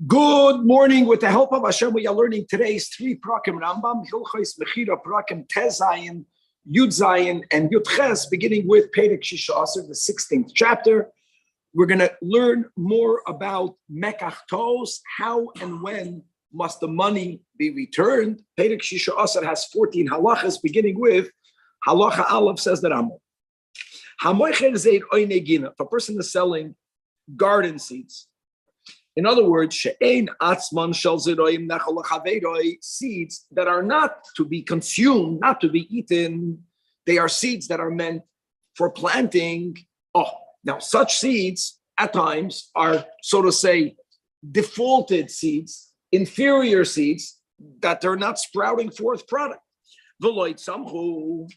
Good morning. With the help of Hashem, we are learning today's three prakim Rambam, Hilchos Mechira prakim Tezayin, Yud Zayin, and Yud Ches, beginning with Perek Shisha Aser, the 16th chapter. We're going to learn more about Mekach Tos, how and when must the money be returned. Perek Shisha Aser has 14 halachas, beginning with halacha Aleph, says the Rambam. If a person is selling garden seeds, in other words, seeds that are not to be consumed, not to be eaten, they are seeds that are meant for planting. Now such seeds at times are, so to say, defaulted seeds, inferior seeds that are not sprouting forth product. So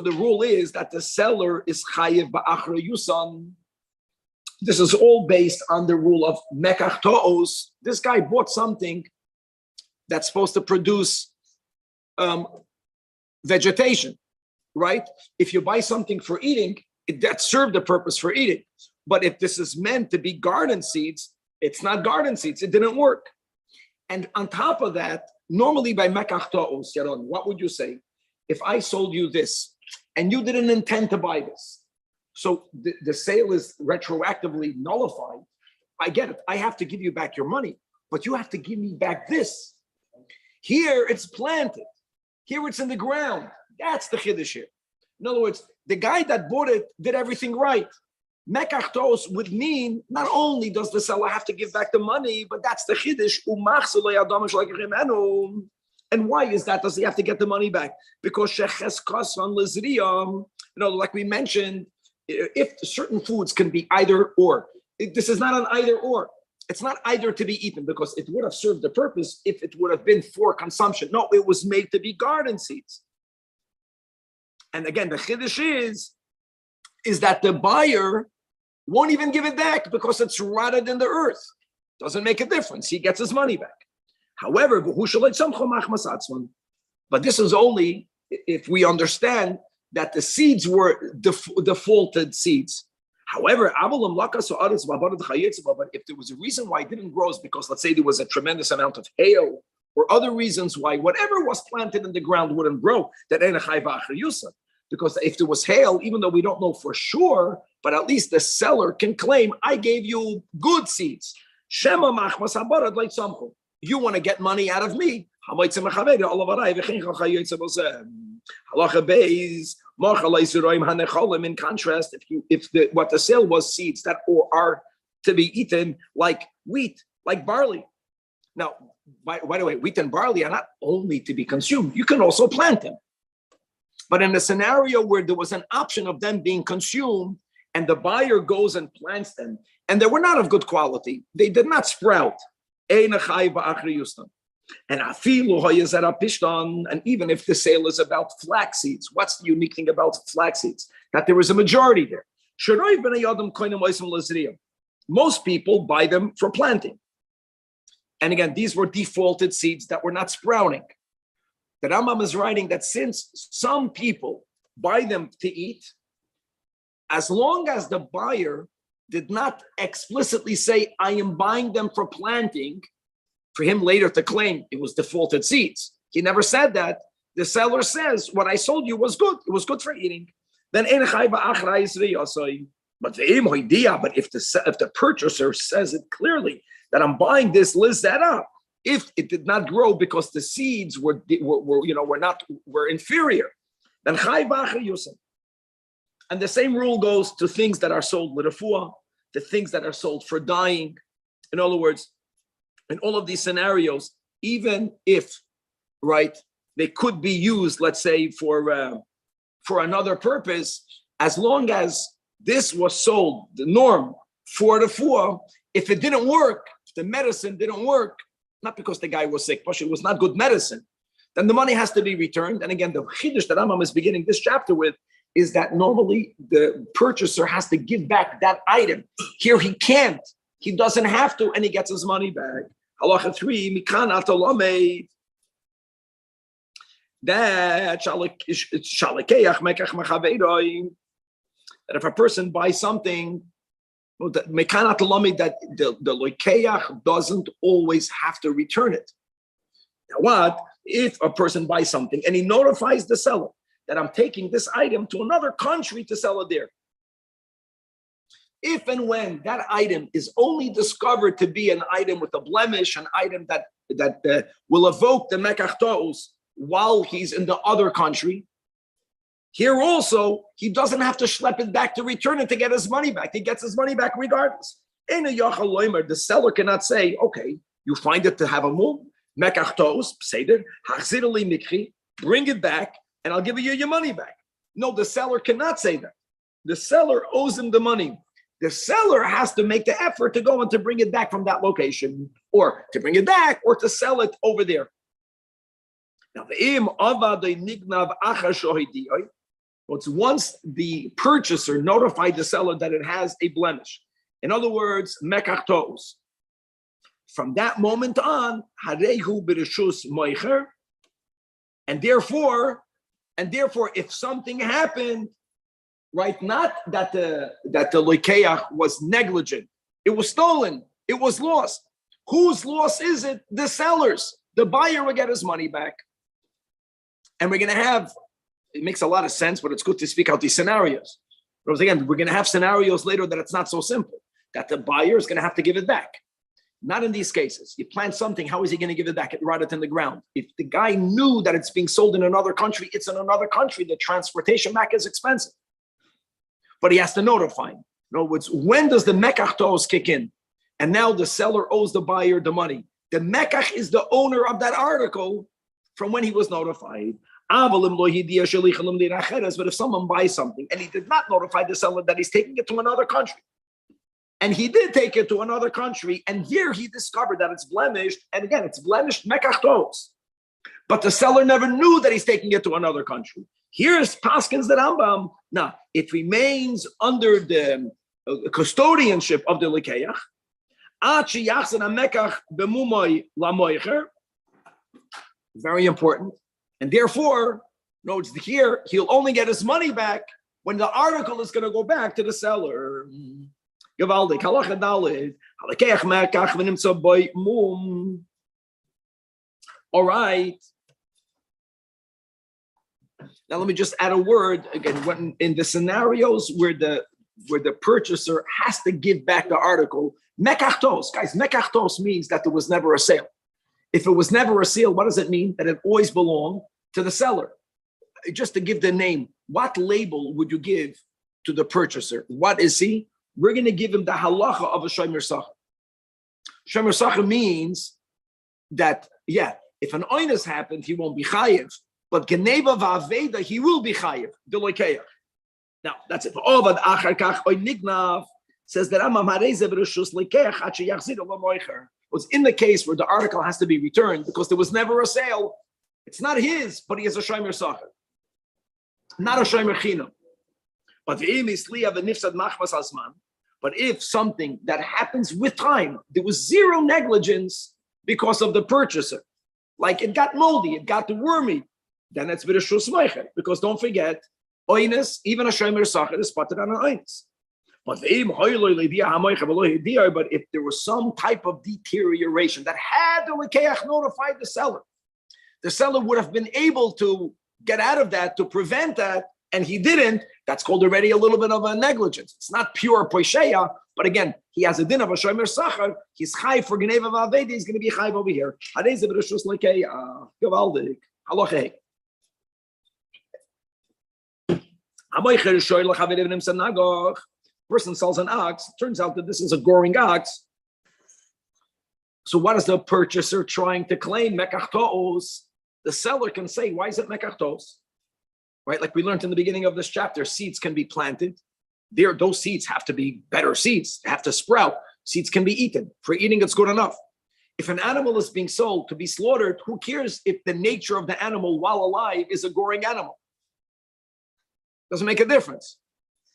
the rule is that the seller is chayiv ba'achra yusan. This is all based on the rule of mekach to'os. This guy bought something that's supposed to produce vegetation, right? If you buy something for eating, that served the purpose for eating. But if this is meant to be garden seeds, it's not garden seeds. It didn't work. And on top of that, normally by mekach to'os, Yaron, what would you say? If I sold you this and you didn't intend to buy this, so the sale is retroactively nullified. I get it. I have to give you back your money, but you have to give me back this. Here it's planted. Here it's in the ground. That's the chiddush here. In other words, the guy that bought it did everything right. Mekach tos would mean not only does the seller have to give back the money, but that's the chiddush. And why is that? Does he have to get the money back? Because like we mentioned, if certain foods can be either or, this is not an either or. It's not either to be eaten because it would have served the purpose if it would have been for consumption. No, it was made to be garden seeds. And again, the chiddush is that the buyer won't even give it back because it's rotted in the earth. Doesn't make a difference. He gets his money back. However, but this is only if we understand that the seeds were defaulted seeds. However, if there was a reason why it didn't grow, is because, let's say, there was a tremendous amount of hail or other reasons why whatever was planted in the ground wouldn't grow, that ain't a chayv ba'achra yusan. Because if there was hail, even though we don't know for sure, but at least the seller can claim, I gave you good seeds. Shema machmas habarad like something. You want to get money out of me. Halacha beis, in contrast, if what the sale was seeds that are to be eaten, like wheat, like barley. Now, by the way, wheat and barley are not only to be consumed, you can also plant them. But in a scenario where there was an option of them being consumed and the buyer goes and plants them, and they were not of good quality, they did not sprout. And even if the sale is about flax seeds, what's the unique thing about flax seeds? That there is a majority there. Most people buy them for planting. And again, these were defaulted seeds that were not sprouting. The Rambam is writing that since some people buy them to eat, as long as the buyer did not explicitly say, I am buying them for planting, for him later to claim it was defaulted seeds. He never said that. The seller says, what I sold you was good. It was good for eating. Then, but if the purchaser says it clearly that I'm buying this, list that up. If it did not grow because the seeds were inferior, then and the same rule goes to things that are sold l'refuah, to things that are sold for dyeing. In other words, in all of these scenarios, even if, right, they could be used, let's say, for another purpose, as long as this was sold, the norm for refuah, if it didn't work, if the medicine didn't work, not because the guy was sick, but it was not good medicine, then the money has to be returned. And again, the chiddush that Rambam is beginning this chapter with is that normally the purchaser has to give back that item. Here he can't. He doesn't have to, and he gets his money back. Halacha 3, mikan atolamed. That if a person buys something Mekanat Lami, that the loikeach doesn't always have to return it. Now what if a person buys something and he notifies the seller that I'm taking this item to another country to sell it there? If and when that item is only discovered to be an item with a blemish, an item that will evoke the mekach to'us while he's in the other country, here also, he doesn't have to schlep it back to return it to get his money back. He gets his money back regardless. The seller cannot say, okay, you find it to have a mum, mekach to'us, seder, hachzir li mikri, bring it back, and I'll give you your money back. No, the seller cannot say that. The seller owes him the money. The seller has to make the effort to go and to bring it back from that location, or to bring it back, or to sell it over there. Now, once the purchaser notified the seller that it has a blemish, in other words, mekach to'us, from that moment on, harehu b'reshus moicher, and therefore, if something happened, right, not that the loikeach was negligent, it was stolen, it was lost. Whose loss is it? The seller's. The buyer will get his money back. And we're going to have, it makes a lot of sense, but it's good to speak out these scenarios. Because again, we're going to have scenarios later that it's not so simple, that the buyer is going to have to give it back. Not in these cases. You plant something, how is he going to give it back? Rot it in the ground. If the guy knew that it's being sold in another country, it's in another country. The transportation back is expensive. But he has to notify him. In other words, when does the mekach to'us kick in? And now the seller owes the buyer the money. The mekach is the owner of that article from when he was notified. But if someone buys something and he did not notify the seller that he's taking it to another country, and he did take it to another country, and here he discovered that it's blemished, and again, it's blemished mekach to'us, but the seller never knew that he's taking it to another country. Here's Paskins the Rambam. Now, it remains under the custodianship of the Likeach. Very important. And therefore, notes here, he'll only get his money back when the article is going to go back to the seller. All right. Now let me just add a word again. When in the scenarios where the purchaser has to give back the article, mekach to'us, guys, mekach to'us means that there was never a sale. If it was never a sale, what does it mean? That it always belonged to the seller. Just to give the name, what label would you give to the purchaser? What is he? We're going to give him the halacha of a shomer sacher. Shomer sacher means that, yeah, if an oinus happened, he won't be chayiv. But geneva va'aveda, he will be chayiv, the loikeach. Now, that's it. Ovad achar kach oy nignav says that Rambam hareze b'reshus loikeach ad sheyachzir lo moicher. Was in the case where the article has to be returned because there was never a sale. It's not his, but he is a shomer sacher, not a shomer chinam. But if something that happens with time, there was zero negligence because of the purchaser, like it got moldy, it got wormy, then it's b'reshus moicher. Because don't forget, oinus, even a shomer sacher is patur on an oinus. But if there was some type of deterioration that had the likeach notified the seller would have been able to get out of that, to prevent that, and he didn't. That's called already a little bit of a negligence. It's not pure poisheya, but again, he has a din of a shomer sacher. He's chayv for geneva v'avedi. He's going to be chayv over here. Person sells an ox. Turns out that this is a goring ox. So what is the purchaser trying to claim? Mekach to'us. The seller can say, why is it mekach to'us? Right? Like we learned in the beginning of this chapter, seeds can be planted. Those seeds have to be better seeds. They have to sprout. Seeds can be eaten. For eating, it's good enough. If an animal is being sold to be slaughtered, who cares if the nature of the animal while alive is a goring animal? Doesn't make a difference.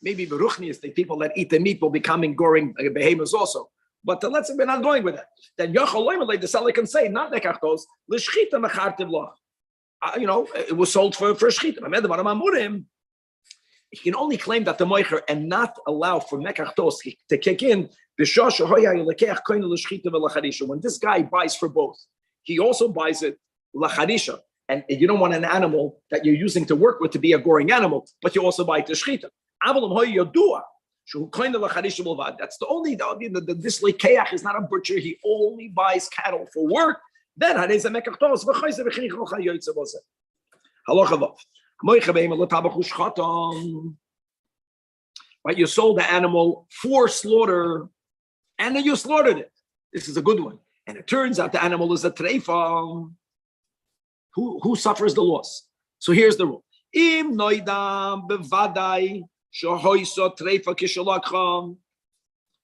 Maybe beruchnius, the people that eat the meat will becoming goring behemoths also. But let's say we're not going with that. Then the seller can say, not mekach to'us, l'shchita mechartiv loch. It was sold for shchita. he can only claim that the moicher and not allow for mekachtos to kick in when this guy buys for both. He also buys it lacharisha, and you don't want an animal that you're using to work with to be a goring animal, but you also buy it to shchita. That's the only this lekeach is not a butcher. He only buys cattle for work. Then halacha right, you sold the animal for slaughter, and then you slaughtered it. This is a good one, and it turns out the animal is a treifa. Who suffers the loss? So here's the rule: Im noidam bevadai.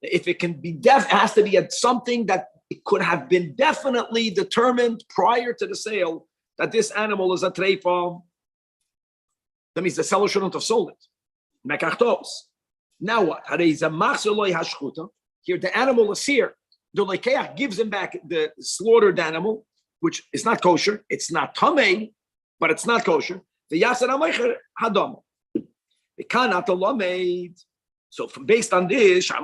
If it can be it has to be something that it could have been definitely determined prior to the sale that this animal is a treifa. That means the seller shouldn't have sold it. Now what? Here the animal is here. The lekeach gives him back the slaughtered animal, which is not kosher. It's not tamei, but it's not kosher. The yasar amaycher hadam. It cannot made. So based on this, for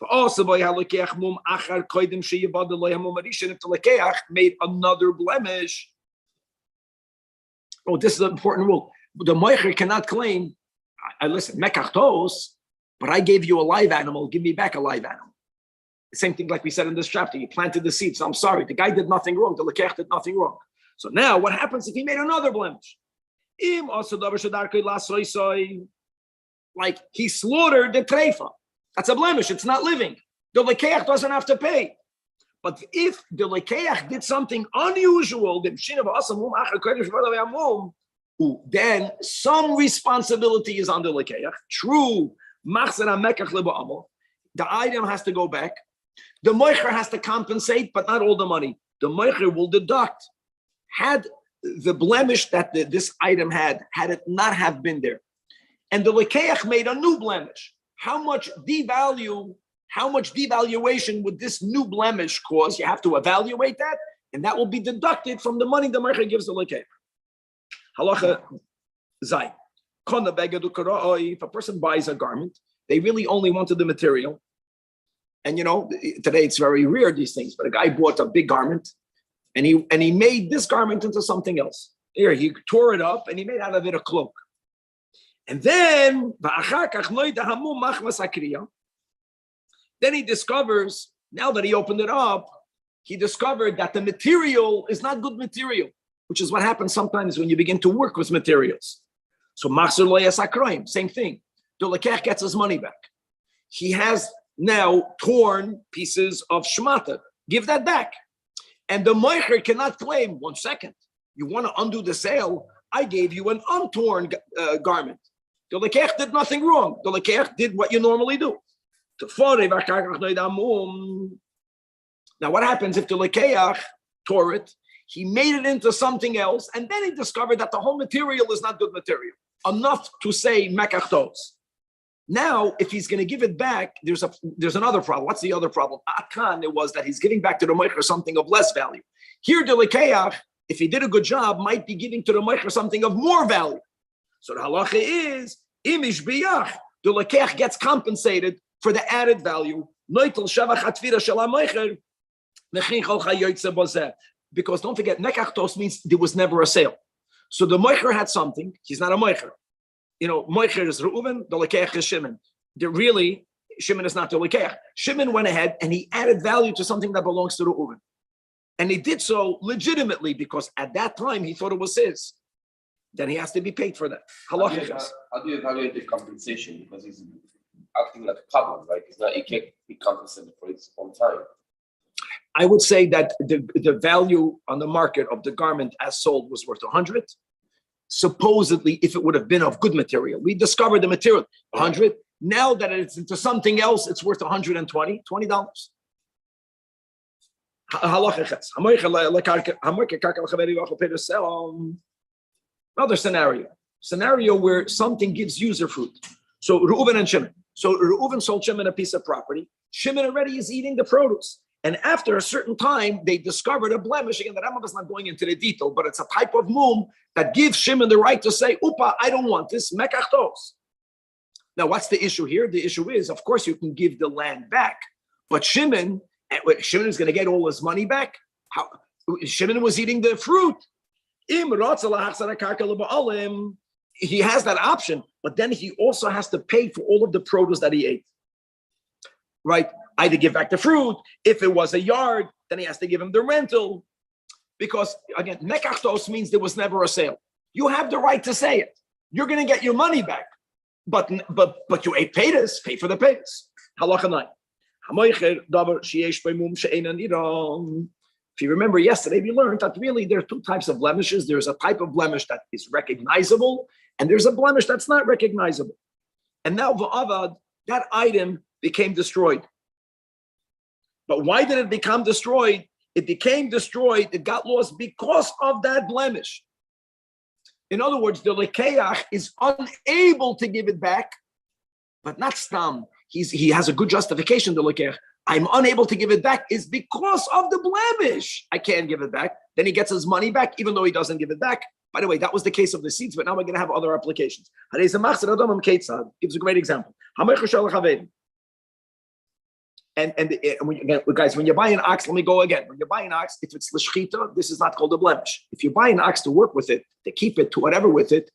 also by halakech mum achar koidim sheyibad loyamum arishin, if the lekeach made another blemish. Oh, this is an important rule. The moicher cannot claim, I listen, mekachtos, but I gave you a live animal, give me back a live animal. The same thing like we said in this chapter, you planted the seeds. I'm sorry, the guy did nothing wrong, the lekeach did nothing wrong. So now what happens if he made another blemish? Like he slaughtered the treifa. That's a blemish, it's not living. The lekeach doesn't have to pay. But if the lekeach did something unusual, then some responsibility is on the lekeach. True, the item has to go back. The moicher has to compensate, but not all the money. The moicher will deduct. Had the blemish that this item had it not have been there, and the lekeach made a new blemish, how much devaluation would this new blemish cause? You have to evaluate that, and that will be deducted from the money the moicher gives the lekeach. Halacha zay. If a person buys a garment, they really only wanted the material. And today it's very rare, these things, but a guy bought a big garment and he made this garment into something else. Here, he tore it up and he made out of it a cloak. And then he discovers, now that he opened it up, he discovered that the material is not good material, which is what happens sometimes when you begin to work with materials. So machzor lo yasakrayim, same thing. The lekeach gets his money back. He has now torn pieces of shmata. Give that back. And the moicher cannot claim, 1 second, you want to undo the sale? I gave you an untorn garment. The lekeach did nothing wrong. The lekeach did what you normally do. Now what happens if the lekeach tore it, he made it into something else, and then he discovered that the whole material is not good material, enough to say mekachtos. Now, if he's going to give it back, there's another problem. What's the other problem? Akan, it was that he's giving back to the moicher something of less value. Here, the lekeach, if he did a good job, might be giving to the moicher something of more value. So the halacha is, imish biyach, the lekeach gets compensated for the added value. Because don't forget, nekachtos means there was never a sale. So the moicher had something, he's not a moicher. Moicher is Reuven, the lekeach is Shimon. Shimon is not the lekeach. Shimon went ahead and he added value to something that belongs to Reuven. And he did so legitimately because at that time he thought it was his. Then he has to be paid for that. How do you evaluate the compensation? Because he's acting like a problem, right? He can't be compensated for his own time. I would say that the value on the market of the garment as sold was worth 100. Supposedly, if it would have been of good material, we discovered the material 100. Now that it's into something else, it's worth $120. Another scenario where something gives user fruit. So Reuven and Shimon. So Reuven sold Shimon a piece of property. Shimon already is eating the produce. And after a certain time, they discovered a blemish. Again, the Rambam is not going into the detail, but it's a type of mum that gives Shimon the right to say, Upa, I don't want this, mekach tos. Now, what's the issue here? The issue is, of course, you can give the land back, but Shimon is going to get all his money back. How? Shimon was eating the fruit. He has that option, but then he also has to pay for all of the produce that he ate. Right? Either give back the fruit. If it was a yard, then he has to give him the rental. Because again, mekach tos means there was never a sale. You have the right to say it. You're going to get your money back. But you ate paytas, pay for the paytas. Halacha 9. If you remember yesterday, we learned that really there are two types of blemishes. There's a type of blemish that is recognizable, and there's a blemish that's not recognizable. And now v'avad, that item became destroyed. But why did it become destroyed? It became destroyed, it got lost because of that blemish. In other words, the lekeach is unable to give it back, but not stam. He has a good justification, the lekeach. I'm unable to give it back is because of the blemish. I can't give it back. Then he gets his money back, even though he doesn't give it back. By the way, that was the case of the seeds, but now we're going to have other applications. Gives a great example. And guys, when you buy an ox, let me go again. When you buy an ox, if it's l'shchita, this is not called a blemish. If you buy an ox to work with it, to keep it, to whatever with it,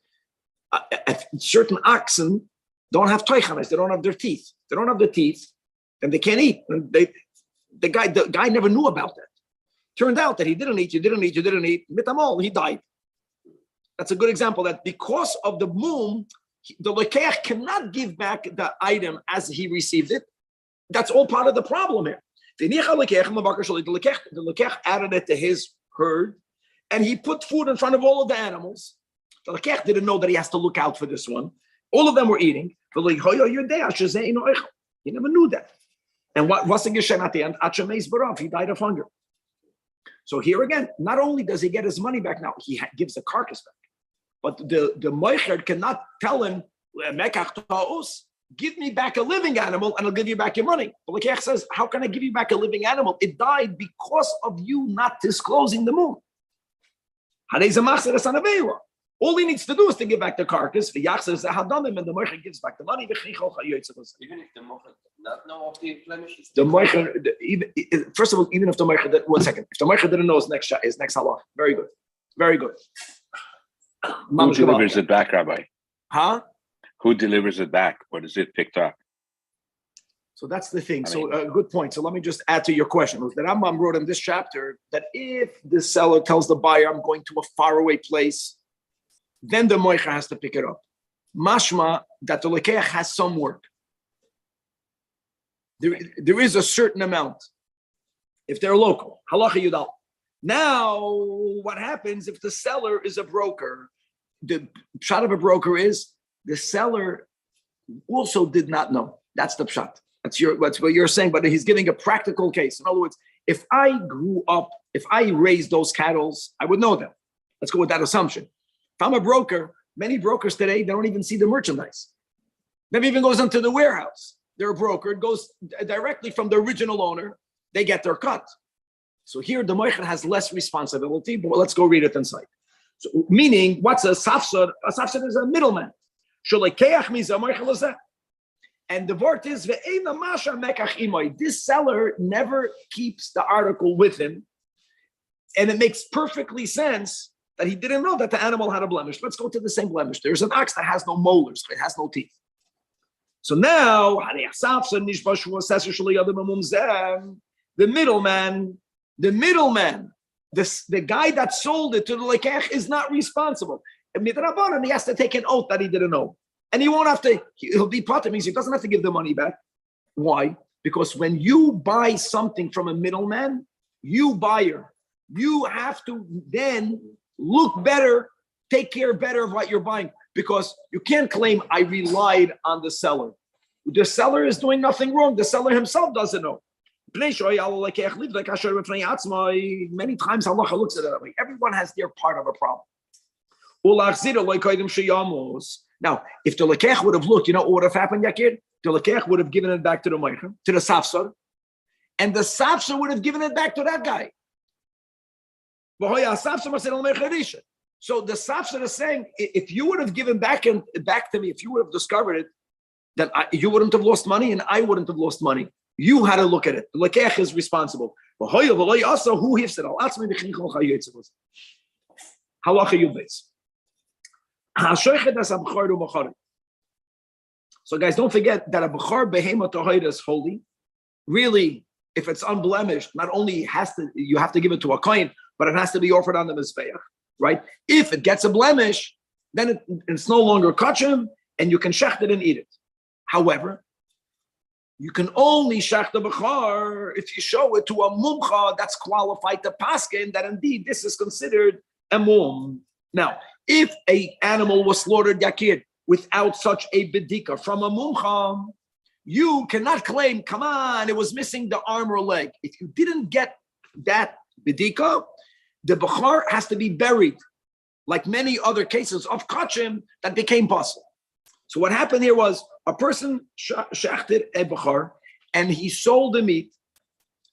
certain oxen don't have toichanes, they don't have their teeth. They don't have the teeth, then they can't eat. And the guy never knew about that. Turned out that he didn't eat, mitamol, he died. That's a good example that because of the mum, the lekeach cannot give back the item as he received it. That's all part of the problem here. The lekeach added it to his herd, and he put food in front of all of the animals. The lekeach didn't know that he has to look out for this one. All of them were eating. He never knew that. And what's the geshem at the end? He died of hunger. So here again, not only does he get his money back now, he gives the carcass back. But the moicher cannot tell him, give me back a living animal and I'll give you back your money. But the Lekech says, how can I give you back a living animal? It died because of you not disclosing the moon. All he needs to do is to give back the carcass. The Yach says, and the moicher gives back the money. Even if the moicher not know of the blemishes? The moicher, first of all, even if the moicher, 1 second, if the moicher didn't know his next halach, very good. Very good. Who delivers it back, Rabbi? Huh? Who delivers it back? Or is it picked up? So that's the thing. Good point. So let me just add to your question. The Rambam wrote in this chapter that if the seller tells the buyer, I'm going to a faraway place, then the moicha has to pick it up. Mashma, that the lekeach has some work. There is a certain amount. If they're local, halacha yudal. Now, what happens if the seller is a broker? The pshat of a broker is the seller also did not know. That's the pshat. That's what you're saying, but he's giving a practical case. In other words, if I grew up, if I raised those cattle, I would know them. Let's go with that assumption. If I'm a broker, many brokers today, they don't even see the merchandise. Never even goes into the warehouse. They're a broker. It goes directly from the original owner. They get their cut. So here, the moicher has less responsibility, but let's go read it inside. So, meaning, what's a safsar? A safsar is a middleman. And the word is, this seller never keeps the article with him. And it makes perfectly sense that he didn't know that the animal had a blemish. Let's go to the same blemish. There's an ox that has no molars, it has no teeth. So now, the middleman, the guy that sold it to the lekech is not responsible. And he has to take an oath that he didn't know. And he won't have to, he'll be part means he doesn't have to give the money back. Why? Because when you buy something from a middleman, you buyer, you have to then look better, take care better of what you're buying. Because you can't claim I relied on the seller. The seller is doing nothing wrong. The seller himself doesn't know. Many times halacha looks at it that way. Everyone has their part of a problem. Now, if the lekech would have looked, you know what would have happened, Yakir? The lekech would have given it back to the moicher, to the safsar, and the Safsha would have given it back to that guy. So the Safsha is saying, if you would have given back to me, if you would have discovered it, then you wouldn't have lost money and I wouldn't have lost money. You had to look at it. The Lekech is responsible. Halacha Yubes. So guys, don't forget that a Bechar Behema Tohida is holy. Really, if it's unblemished, not only you have to give it to a kohen, but it has to be offered on the Mizbeach, right? If it gets a blemish, then it's no longer kachim, and you can shecht it and eat it. However, you can only shecht the Bechar if you show it to a mumcha that's qualified to paskin that indeed this is considered a mum. Now, if a animal was slaughtered yakir without such a bedika from a mumcha, you cannot claim, come on, it was missing the arm or leg. If you didn't get that bedika, the Bechar has to be buried, like many other cases of kachim that became possible. So what happened here was a person shechted a Bechar and he sold the meat.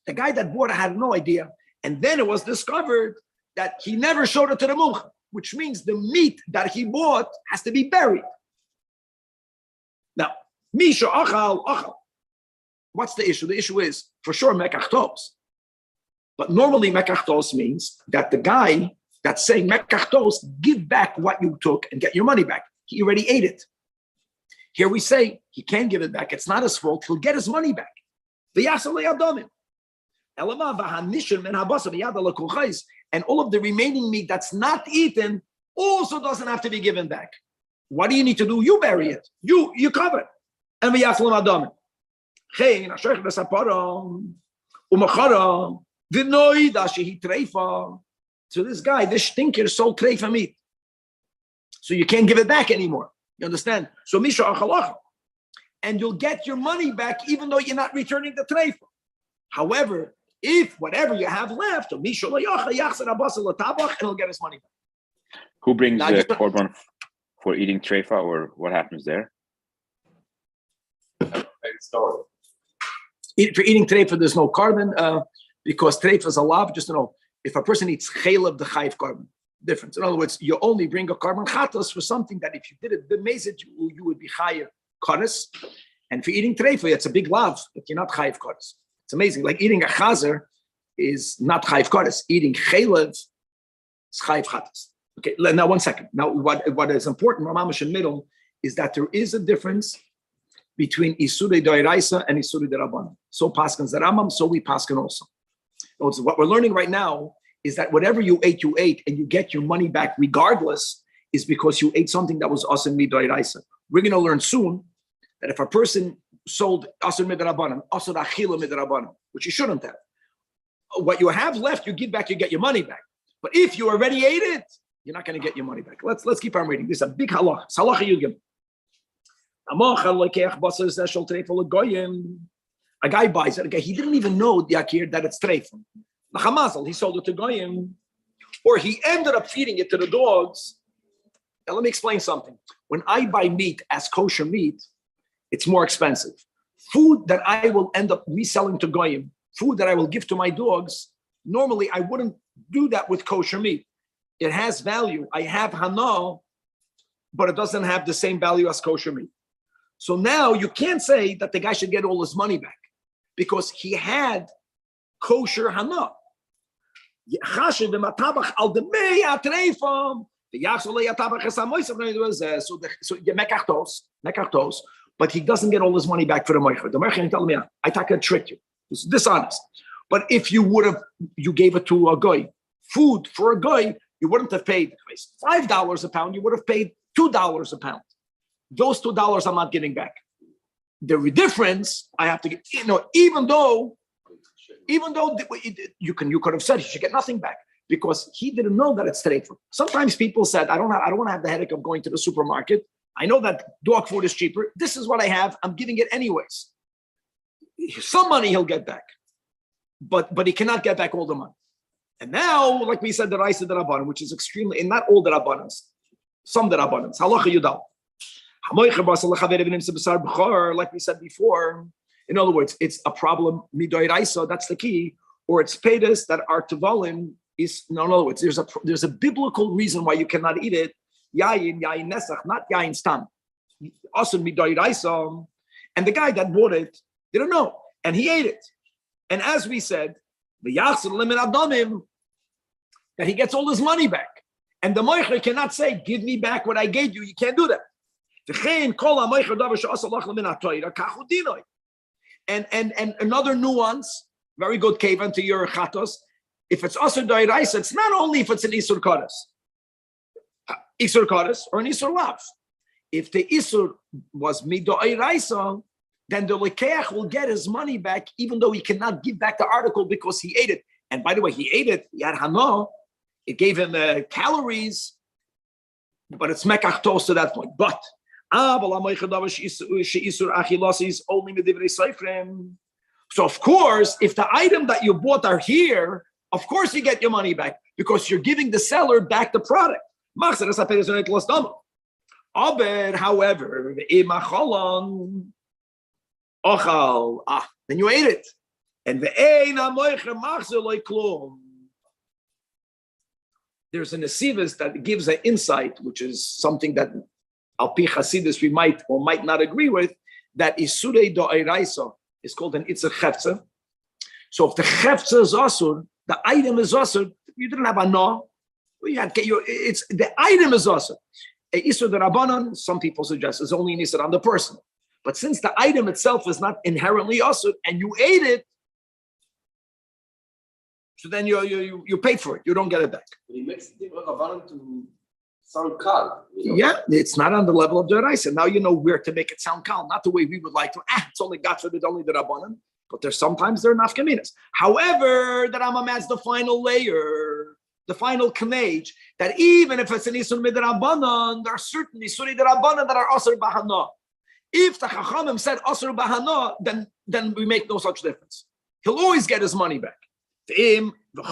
The guy that bought it had no idea. And then it was discovered that he never showed it to the mumcha, which means the meat that he bought has to be buried. Now, Misha achal. What's the issue? The issue is, for sure, mekachtos. But normally mekachtos means that the guy that's saying mekachtos, give back what you took and get your money back. He already ate it. Here we say he can't give it back. It's not his fault. He'll get his money back. And all of the remaining meat that's not eaten also doesn't have to be given back. What do you need to do? You bury it. You cover it. And so this guy, this stinker, sold treifa meat. So you can't give it back anymore. You understand? So Misha Achalacha. And you'll get your money back even though you're not returning the treifa. However, if whatever you have left, and he'll get his money back. Who brings the korban for eating treifa, or what happens there? Story. For eating treifa, there's no carbon because treifa is a lav. Just to know, if a person eats chaylev, the chayiv carbon. Difference. In other words, you only bring a carbon chatos for something that if you did it, you would be chayiv kares. And for eating treifa, it's a big lav, but you're not chayiv kares. It's amazing. Like eating a chazer is not chayiv kares. Eating chaylev is chayiv chatos. Okay, now 1 second. Now, what is important, Rambam in middle, is that there is a difference between Isurei Doiraisa and Isurei Derabanan. So paskins the Rambam, so we paskin also. So what we're learning right now is that whatever you ate, and you get your money back regardless, is because you ate something that was asen midoiraisa. We're going to learn soon that if a person sold asen midorabanan, asen achila midorabanan, which you shouldn't have, what you have left, you give back, you get your money back. But if you already ate it, you're not going to get your money back. Let's keep on reading. This is a big halach. It's halacha yudgim. A guy buys it. Okay, he didn't even know Yakir that it's treifim. He sold it to goyim, or he ended up feeding it to the dogs. Now let me explain something. When I buy meat as kosher meat, it's more expensive. Food that I will end up reselling to goyim, food that I will give to my dogs, normally I wouldn't do that with kosher meat. It has value. I have hana, but it doesn't have the same value as kosher meat. So now you can't say that the guy should get all his money back because he had kosher hana. So mekachtos, but he doesn't get all his money back for the moicher. The moicher tell me, I tricked you. It's dishonest. But if you gave it to a guy, food for a guy, you wouldn't have paid $5 a pound. You would have paid $2 a pound. Those $2 I'm not getting back. The difference I have to get, even though you could have said he should get nothing back because he didn't know that it's treifa. Sometimes people said, I don't want to have the headache of going to the supermarket. I know that dog food is cheaper. This is what I have. I'm giving it anyways. Some money he'll get back, but he cannot get back all the money. And now, like we said, the rice of the Rabbanim, which is extremely, and not all the Rabbanans, some the Rabbanans. Halacha Yudal. Like we said before, In other words, it's a problem midoiraisa, that's the key, or it's peidas that are tavalim. In other words, there's a biblical reason why you cannot eat it. Yayin nesach, not yayin stam. Also midoiraisa, and the guy that bought it didn't know, and he ate it. And as we said, the yachzir limit adamim, that he gets all his money back. And the moicher cannot say, give me back what I gave you. You can't do that. And another nuance, very good kavan to your chatos. If it's asur d'oraisa, it's not only if it's an isur kadas or an isur lav. If the isur was midoiraisa, then the lekeach will get his money back, even though he cannot give back the article because he ate it. And by the way, he ate it. He had hana. It gave him calories, but it's mekach toast to that point. But so of course, if the item that you bought are here, of course you get your money back because you're giving the seller back the product. However, then you ate it. And there's an nesivus that gives an insight, which is something that al pi Hasidus we might or might not agree with, that isurei do'iraisa is called an itzer chefza. So if the chefza is asur, the item is asur, you didn't have a no. It's the item is asur. A isur the rabbanon, some people suggest, is only an isur on the person. But since the item itself is not inherently asur and you ate it, so then you paid for it. You don't get it back. But he makes the rabbanon to sound kal. Yeah, it's not on the level of the Raisa. Now you know where to make it sound kal, not the way we would like to. It's only got for only the rabbanon, but there's sometimes there are nafkaminas. However, the Rambam adds the final layer, the final knage, that even if it's an isur midrabanan, there are certain isuri rabbanon that are asur bahana. If the chachamim said asur bahana, then we make no such difference. He'll always get his money back. Even like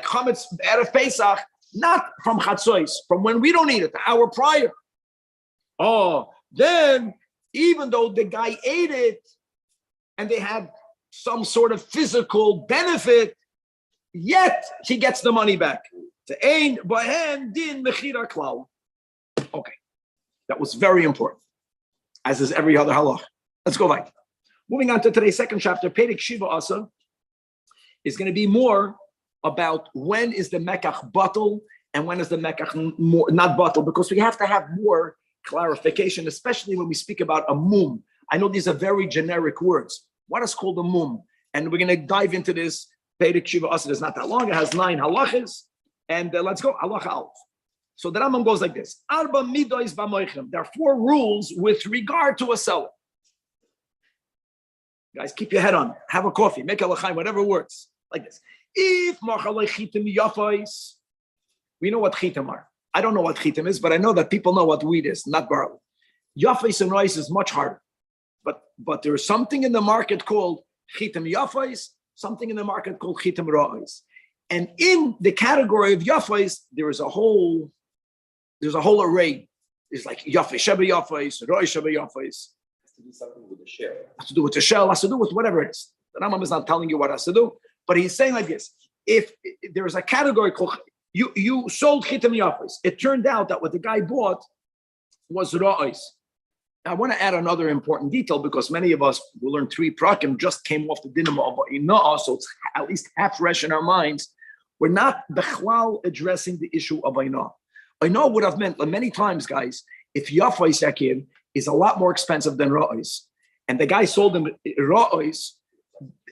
chametz erev Pesach, not from chatzos, from when we don't eat it, the hour prior. Then even though the guy ate it and they had some sort of physical benefit, yet he gets the money back. Okay, that was very important, as is every other halach. Let's go back. Moving on to today's second chapter, Perek Shiva Asa is going to be more about when is the mekach batul and when is the mekach not batul, because we have to have more clarification, especially when we speak about a mum. I know these are very generic words. What is called a mum? And we're going to dive into this. Perek Shiva Asa is not that long. It has 9 halachas. And let's go. Halacha Aleph. So the Rambam goes like this. Arba midois v'moichem. There are 4 rules with regard to a seller. Guys, keep your head on. Have a coffee. Make a l'chaim, whatever works. Like this. If machalei chitim yafais, we know what chitim are. I don't know what chitim is, but I know that people know what wheat is, not barley. Yafais and rice is much harder. But there is something in the market called chitim yafais, something in the market called chitim ra'is. And in the category of yafais, there's a whole array. There's like yafais sheba yafais, ra'is sheba yafais. To do something with the shell. Has to do with the shell, has to do with whatever it is. The Rambam is not telling you what has to do, but he's saying like this. If there is a category called, you sold chitim yafis, it turned out that what the guy bought was ra'is. I want to add another important detail because many of us who learned 3 prakim just came off the dinner of Ina'ah, so it's at least half fresh in our minds. We're not bechlal addressing the issue of Ina'ah. Ina'ah would have meant many times, guys, if yafis yakim is a lot more expensive than ra'is, and the guy sold him ra'is,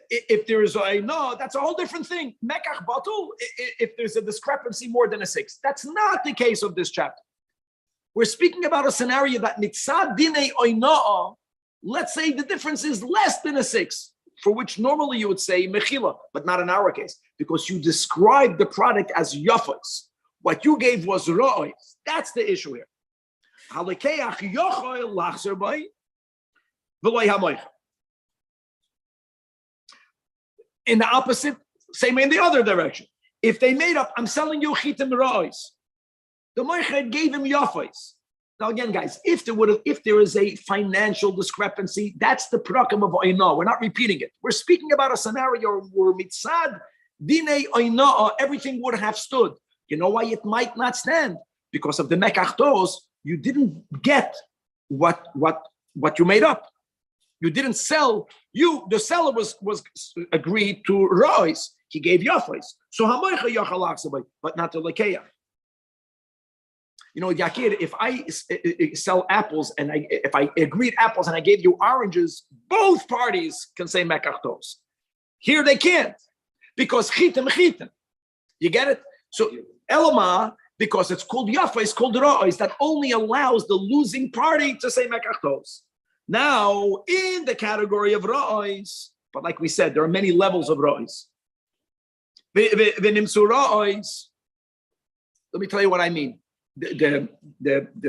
if there is a no, that's a whole different thing. Mekach batul, if there's a discrepancy more than a 6. That's not the case of this chapter. We're speaking about a scenario that mitzad dinei oina'a, let's say the difference is less than a 6, for which normally you would say mechila, but not in our case, because you described the product as yafas. What you gave was ra'is. That's the issue here. In the opposite, same in the other direction. If they made up, I'm selling you chitim ra'is. The moiched gave him yafais. Now again, guys, if there is a financial discrepancy, that's the prakim of oina. We're not repeating it. We're speaking about a scenario where mitzad dinei oina, everything would have stood. You know why it might not stand? Because of the mekachtos, you didn't get what you made up. You didn't sell. The seller was agreed to rois. He gave yafais. So hamoicha yachalachsabay, but not the lekeya. You know, Yakir, if I sell apples and if I agreed apples and I gave you oranges, both parties can say mekachtos. Here they can't because chitim. You get it? So elama, because it's called yafa, it's called ra'is, that only allows the losing party to say mekachtos. Now, in the category of ra'is, but like we said, there are many levels of ra'is. V'nimsu ra'is. Let me tell you what I mean. The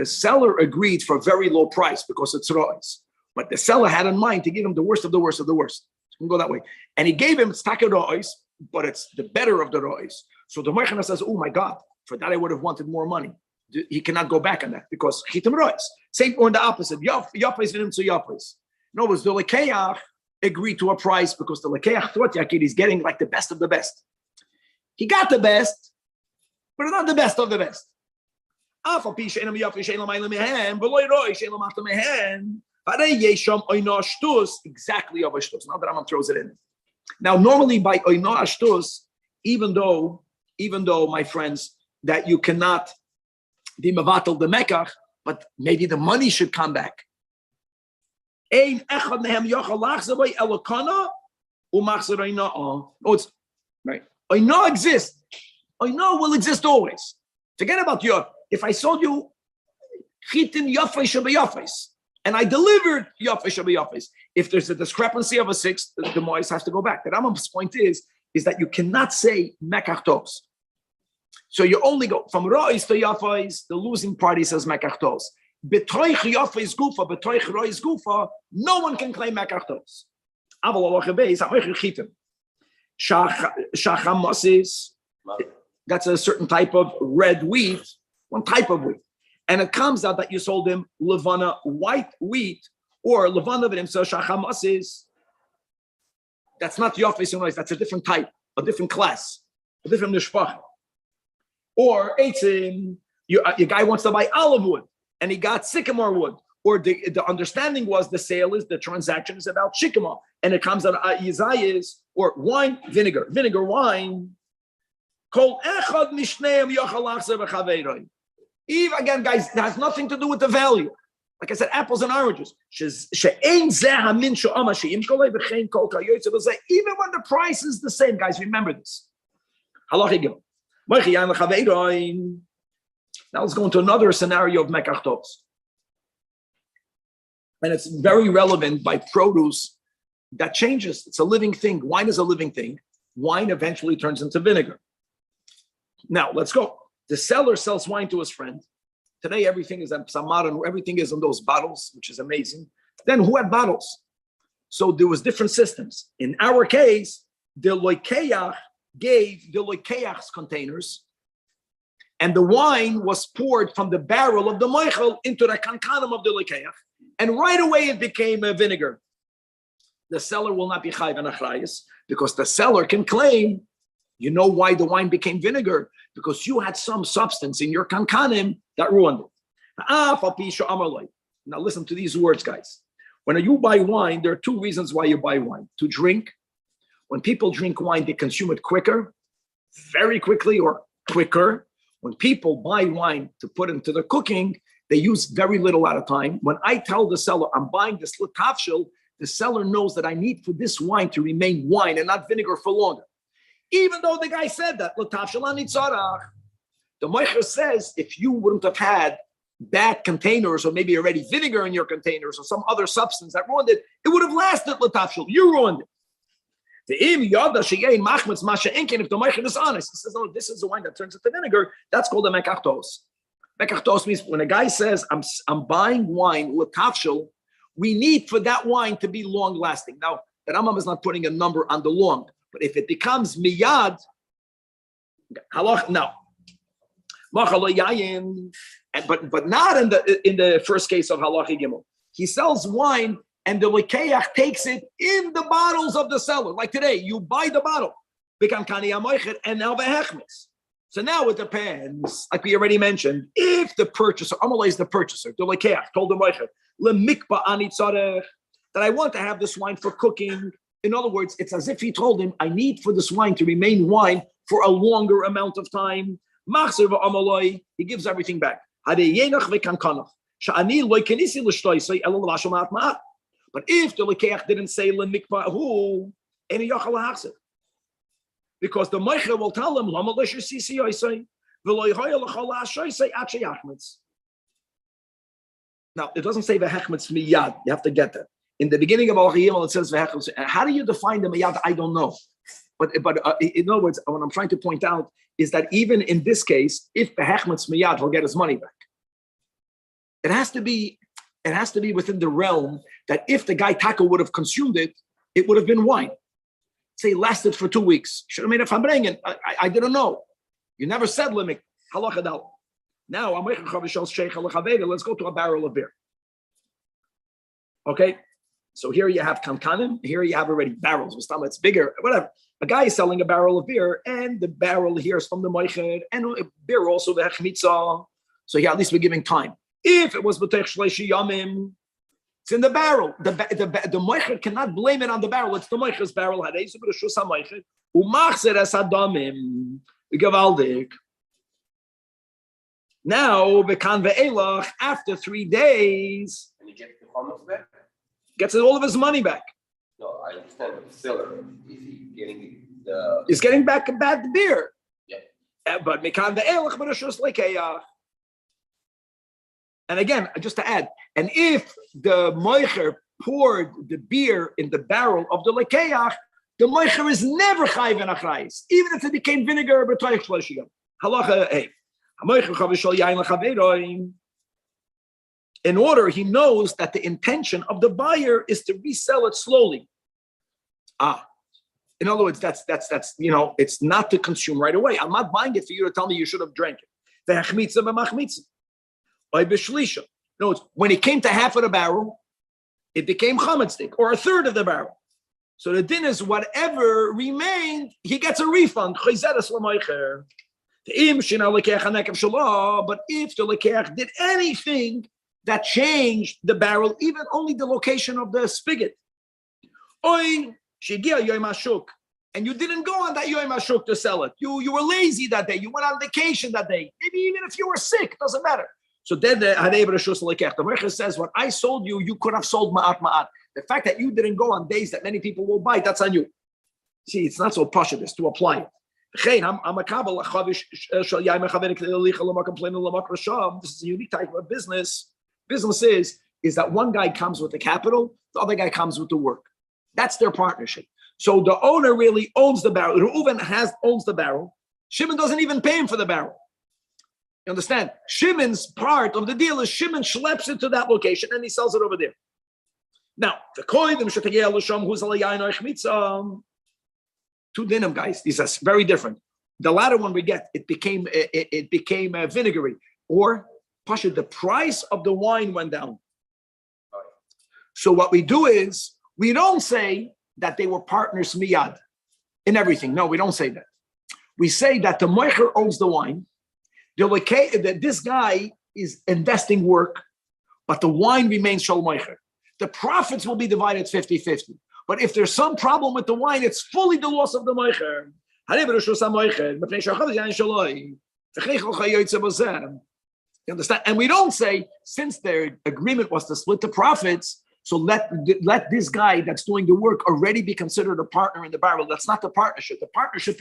seller agreed for a very low price because it's ra'is, but the seller had in mind to give him the worst of the worst of the worst. We can go that way, and he gave him staka ra'is, but it's the better of the ra'is. So the Mechana says, "Oh my God, for that I would have wanted more money." He cannot go back on that because chitim ra'is. Same or the opposite. Yafais v'nim to yafais. No, it was the lekeach agreed to a price because the lekeach thought Yakir he's getting like the best of the best. He got the best, but not the best of the best. Exactly of ashtus. Now the Rambam throws it in. Now, normally by oino ashtus, even though, my friends, that you cannot be mevatel the mekach, but maybe the money should come back. No, it's right. Oino exists. Oino will exist always. Forget about your. If I sold you chitin yafei shabayafes and I delivered yafei shabayafes, if there's a discrepancy of a sixth, the mois has to go back. The Rambam's point is that you cannot say mekachtos. So you only go from ra'is to yafes. The losing party says mekachtos. Betoich yafes gufa, betoich ra'is gufa. No one can claim mekachtos. Aval alacha beis ha'oich chitin. Shachamasis. That's a certain type of red wheat, one type of wheat. And it comes out that you sold him levana white wheat or levana v'nimsa shachamasis. That's not yafes and rice. That's a different type, a different class, a different mishpach. Or eitzim, your guy wants to buy olive wood and he got sycamore wood. Or the understanding was the transaction is about shikama. And it comes out yizayis or wine, vinegar, wine. Eve again, guys, it has nothing to do with the value. Like I said, apples and oranges. Even when the price is the same, guys, remember this. Now let's go into another scenario of mekachtos. And it's very relevant by produce that changes. It's a living thing. Wine is a living thing. Wine eventually turns into vinegar. Now, let's go. The seller sells wine to his friend. Today, everything is in samar, everything is in those bottles, which is amazing. Then who had bottles? So there was different systems. In our case, the loikeach gave the loikeach's containers, and the wine was poured from the barrel of the moichel into the kankanim of the loikeach, and right away it became a vinegar. The seller will not be chayv and achrayis because the seller can claim, you know why the wine became vinegar? Because you had some substance in your kankanim that ruined it. Now listen to these words, guys. When you buy wine, there are two reasons why you buy wine. To drink. When people drink wine, they consume it quicker, very quickly or quicker. When people buy wine to put into the cooking, they use very little at a time. When I tell the seller, I'm buying this l'tafshil, the seller knows that I need for this wine to remain wine and not vinegar for longer. Even though the guy said that, l'tafshil ani tzarach. The Moicher says, if you wouldn't have had bad containers or maybe already vinegar in your containers or some other substance that ruined it, it would have lasted l'tafshil. You ruined it. If the Moicher is honest, he says, no, this is the wine that turns into vinegar, that's called a mekachtos. Mekachtos means when a guy says, I'm buying wine l'tafshil, we need for that wine to be long lasting. Now, the Rambam is not putting a number on the long, but if it becomes miyad, halach, now, But not in the first case of halachi gimel. He sells wine, and the lekeach takes it in the bottles of the seller. Like today, you buy the bottle, and now the hechmes. So now it depends, like we already mentioned, if the purchaser, Amalei is the purchaser, the lekeach told the moicher, lemikba ani tzarech, that I want to have this wine for cooking. In other words, it's as if he told him, I need for this wine to remain wine for a longer amount of time. He gives everything back. But if the lekeach didn't say lemikbahu, any yachal hachsev, because the meicher will tell him now it doesn't say vehechmetz miyad. You have to get that. In the beginning of al it says vehechmetz. How do you define the miyad? I don't know. But in other words, what I'm trying to point out is that even in this case, if vehechmetz miyad, he'll get his money back. It has to be within the realm that if the guy Taka would have consumed it, it would have been wine. Say it lasted for 2 weeks. Should have made a fambrengen. I didn't know. You never said limik. Halachadal. Now let's go to a barrel of beer. Okay, so here you have kankanim. Here you have already barrels. It's bigger. Whatever. A guy is selling a barrel of beer, and the barrel here is from the moicher, and beer also the hechmitzah. So yeah, at least we're giving time. If it was b'tech shleishi yamim, it's in the barrel. The moicher cannot blame it on the barrel. It's the moicher's barrel. Hadeisu b'reshus hamoicher umachzer es adamim gevaldik. Now bekan ve'elach after 3 days, And he gets the chametz back? gets all of his money back. No, I understand the seller. Is he getting He's getting back a bad beer. Yeah. But mekan ve'elach b'reshus lekeach. And again, just to add, and if the moicher poured the beer in the barrel of the lekeach, the moicher is never chayv and achrayis, even if it became vinegar. Halacha hey, in order, he knows that the intention of the buyer is to resell it slowly. In other words, that's it's not to consume right away. I'm not buying it for you to tell me you should have drank it. No, when it came to half of the barrel, it became chametzik, or a third of the barrel. So the din is whatever remained, he gets a refund. But if the lekeach did anything that changed the barrel, even only the location of the spigot, and you didn't go on that Yom HaShuk to sell it. You were lazy that day. You went on vacation that day. Maybe even if you were sick, it doesn't matter. So then the Mecher says, what I sold you, you could have sold ma'at. The fact that you didn't go on days that many people will buy, that's on you. See, it's not so pashut, it's to apply it. This is a unique type of business. Business is that one guy comes with the capital, the other guy comes with the work. That's their partnership. So the owner really owns the barrel. Reuven owns the barrel. Shimon doesn't even pay him for the barrel. You understand? Shimon's part of the deal is Shimon schleps it to that location and he sells it over there. Now, the koidim who's two dinim, guys. These are very different. The latter one we get, it became vinegary, or pasha, the price of the wine went down. So what we do is we don't say that they were partners miyad in everything. No, we don't say that. We say that the moicher owns the wine. That this guy is investing work, but the wine remains shel moicher. The profits will be divided 50-50. But if there's some problem with the wine, it's fully the loss of the moicher. You understand? And we don't say, since their agreement was to split the profits, so let this guy that's doing the work already be considered a partner in the barrel. That's not the partnership. The partnership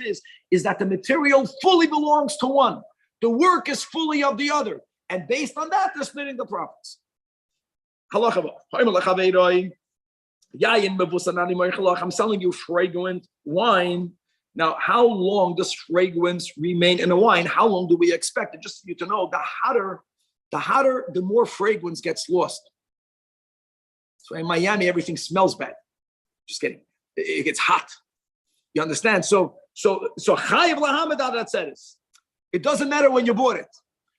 is that the material fully belongs to one. The work is fully of the other. And based on that, they're splitting the profits. I'm selling you fragrant wine. Now, how long does fragrance remain in a wine? How long do we expect it? Just for you to know, the hotter, the more fragrance gets lost. So in Miami, everything smells bad. Just kidding. It gets hot. You understand? So Chayiv Lahamad that says it doesn't matter when you bought it.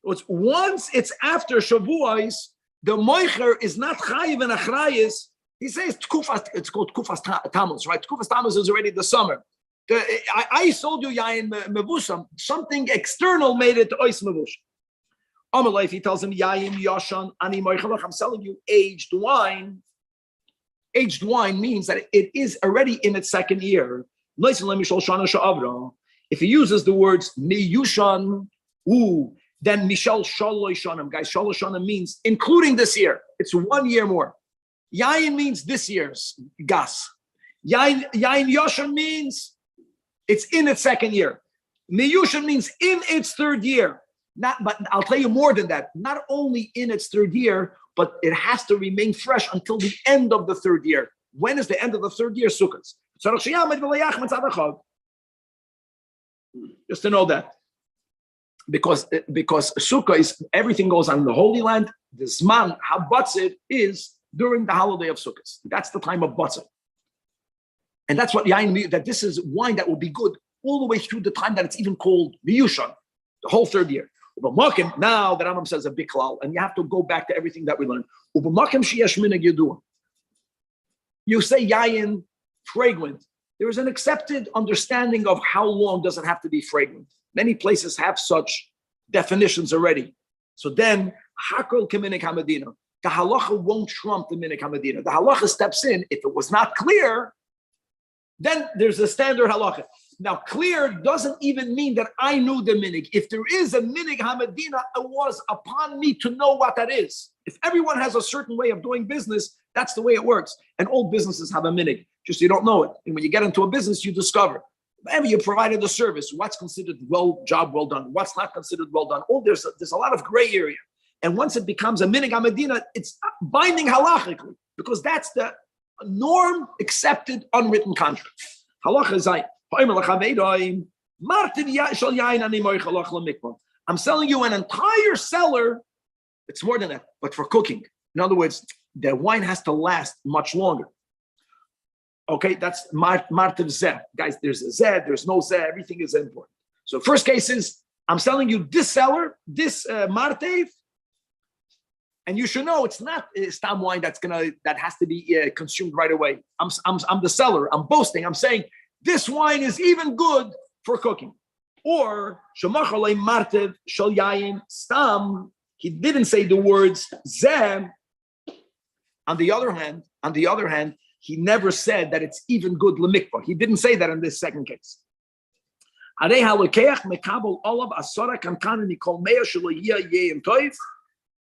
It's once it's after Shavuos, the moicher is not chayiv and achrayis. He says tkufas. It's called tkufas tammuz, right? Tkufas tammuz is already the summer. I sold you yayin mevusam. Something external made it ois mevush. Amalei, he tells him yayin yashan ani moichelach. I'm selling you aged wine. Aged wine means that it is already in its second year. If he uses the words miyushan, then mishal shaloy shanim. Guys, shaloy shanim means including this year. It's 1 year more. Yayin means this year's gas. Yayin yashan means it's in its second year. Miyushan means in its third year. But I'll tell you more than that. Not only in its third year, but it has to remain fresh until the end of the third year. When is the end of the third year? Sukkot. Just to know that. Because Sukkah is, everything goes on the Holy Land. The Zman HaBatzir is during the holiday of Sukkot. That's the time of Batzir. And that's what Yain means, that this is wine that will be good all the way through the time that it's even called Miyushan, the whole third year. Now the Rambam says a big klal, and you have to go back to everything that we learned. You say yayin fragrant. There is an accepted understanding of how long does it have to be fragrant. Many places have such definitions already. So then, hakol keminik hamadina. The halacha won't trump the minik hamadina. The halacha steps in. If it was not clear, then there's a standard halacha. Now, clear doesn't even mean that I knew the minig. If there is a minig hamadina, it was upon me to know what that is. If everyone has a certain way of doing business, that's the way it works. And all businesses have a minig, just you don't know it. And when you get into a business, you discover. Whenever you provided a service, what's considered job well done, what's not considered well done. There's a lot of gray area. And once it becomes a minig hamadina, it's binding halachically, because that's the norm, accepted, unwritten contract. Halacha zayin. I'm selling you an entire cellar. It's more than that, but for cooking. In other words, the wine has to last much longer. Okay, that's martiv zeh. Guys, there's a zeh, there's no zeh, everything is important. So first case is, I'm selling you this cellar, this martiv, and you should know it's not stam wine that has to be consumed right away. I'm the seller. I'm boasting. I'm saying this wine is even good for cooking. Or shemachalei martev shel yayin stam. He didn't say the words zeh. On the other hand, he never said that it's even good lemikvah. He didn't say that in this second case.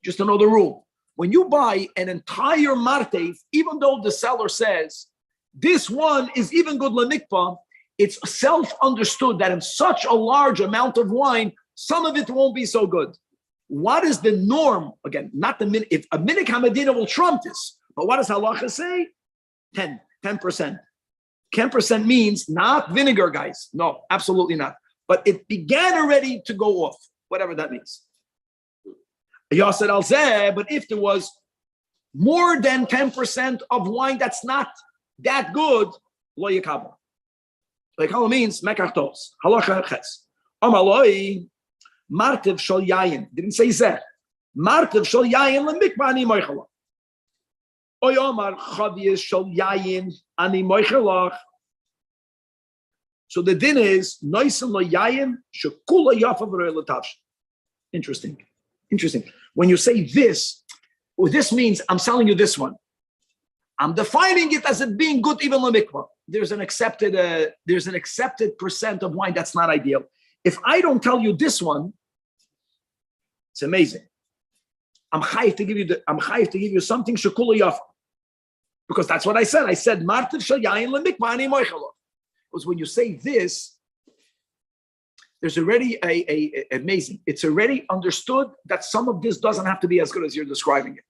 Just to know the rule. When you buy an entire martev, even though the seller says this one is even good lemikvah, it's self-understood that in such a large amount of wine, some of it won't be so good. What is the norm? Again, not the minute. If a minik hamadina will trump this, but what does halacha say? 10%. 10% means not vinegar, guys. No, absolutely not. But it began already to go off, whatever that means. Yasser al zeh, but if there was more than 10% of wine that's not that good, lo yekabel. Like how it means mekach tos. Halacha ches. Amaloi martev shel yayin. Didn't say zeh. Martev shel yayin lemikva ani moichelach. Oy omar chavies shel yayin ani moichelach. So the din is noisen lo yayin shekula yafav re'elatav. Interesting. When you say this, well, this means I'm selling you this one. I'm defining it as it being good even lemikva. There's an accepted percent of wine that's not ideal. If I don't tell you this one, it's amazing. I'm chayiv to give you something shekula yafa, because that's what I said. I said martiv shel yayin lemikva ani moichelach. Because when you say this, there's already a amazing. It's already understood that some of this doesn't have to be as good as you're describing it.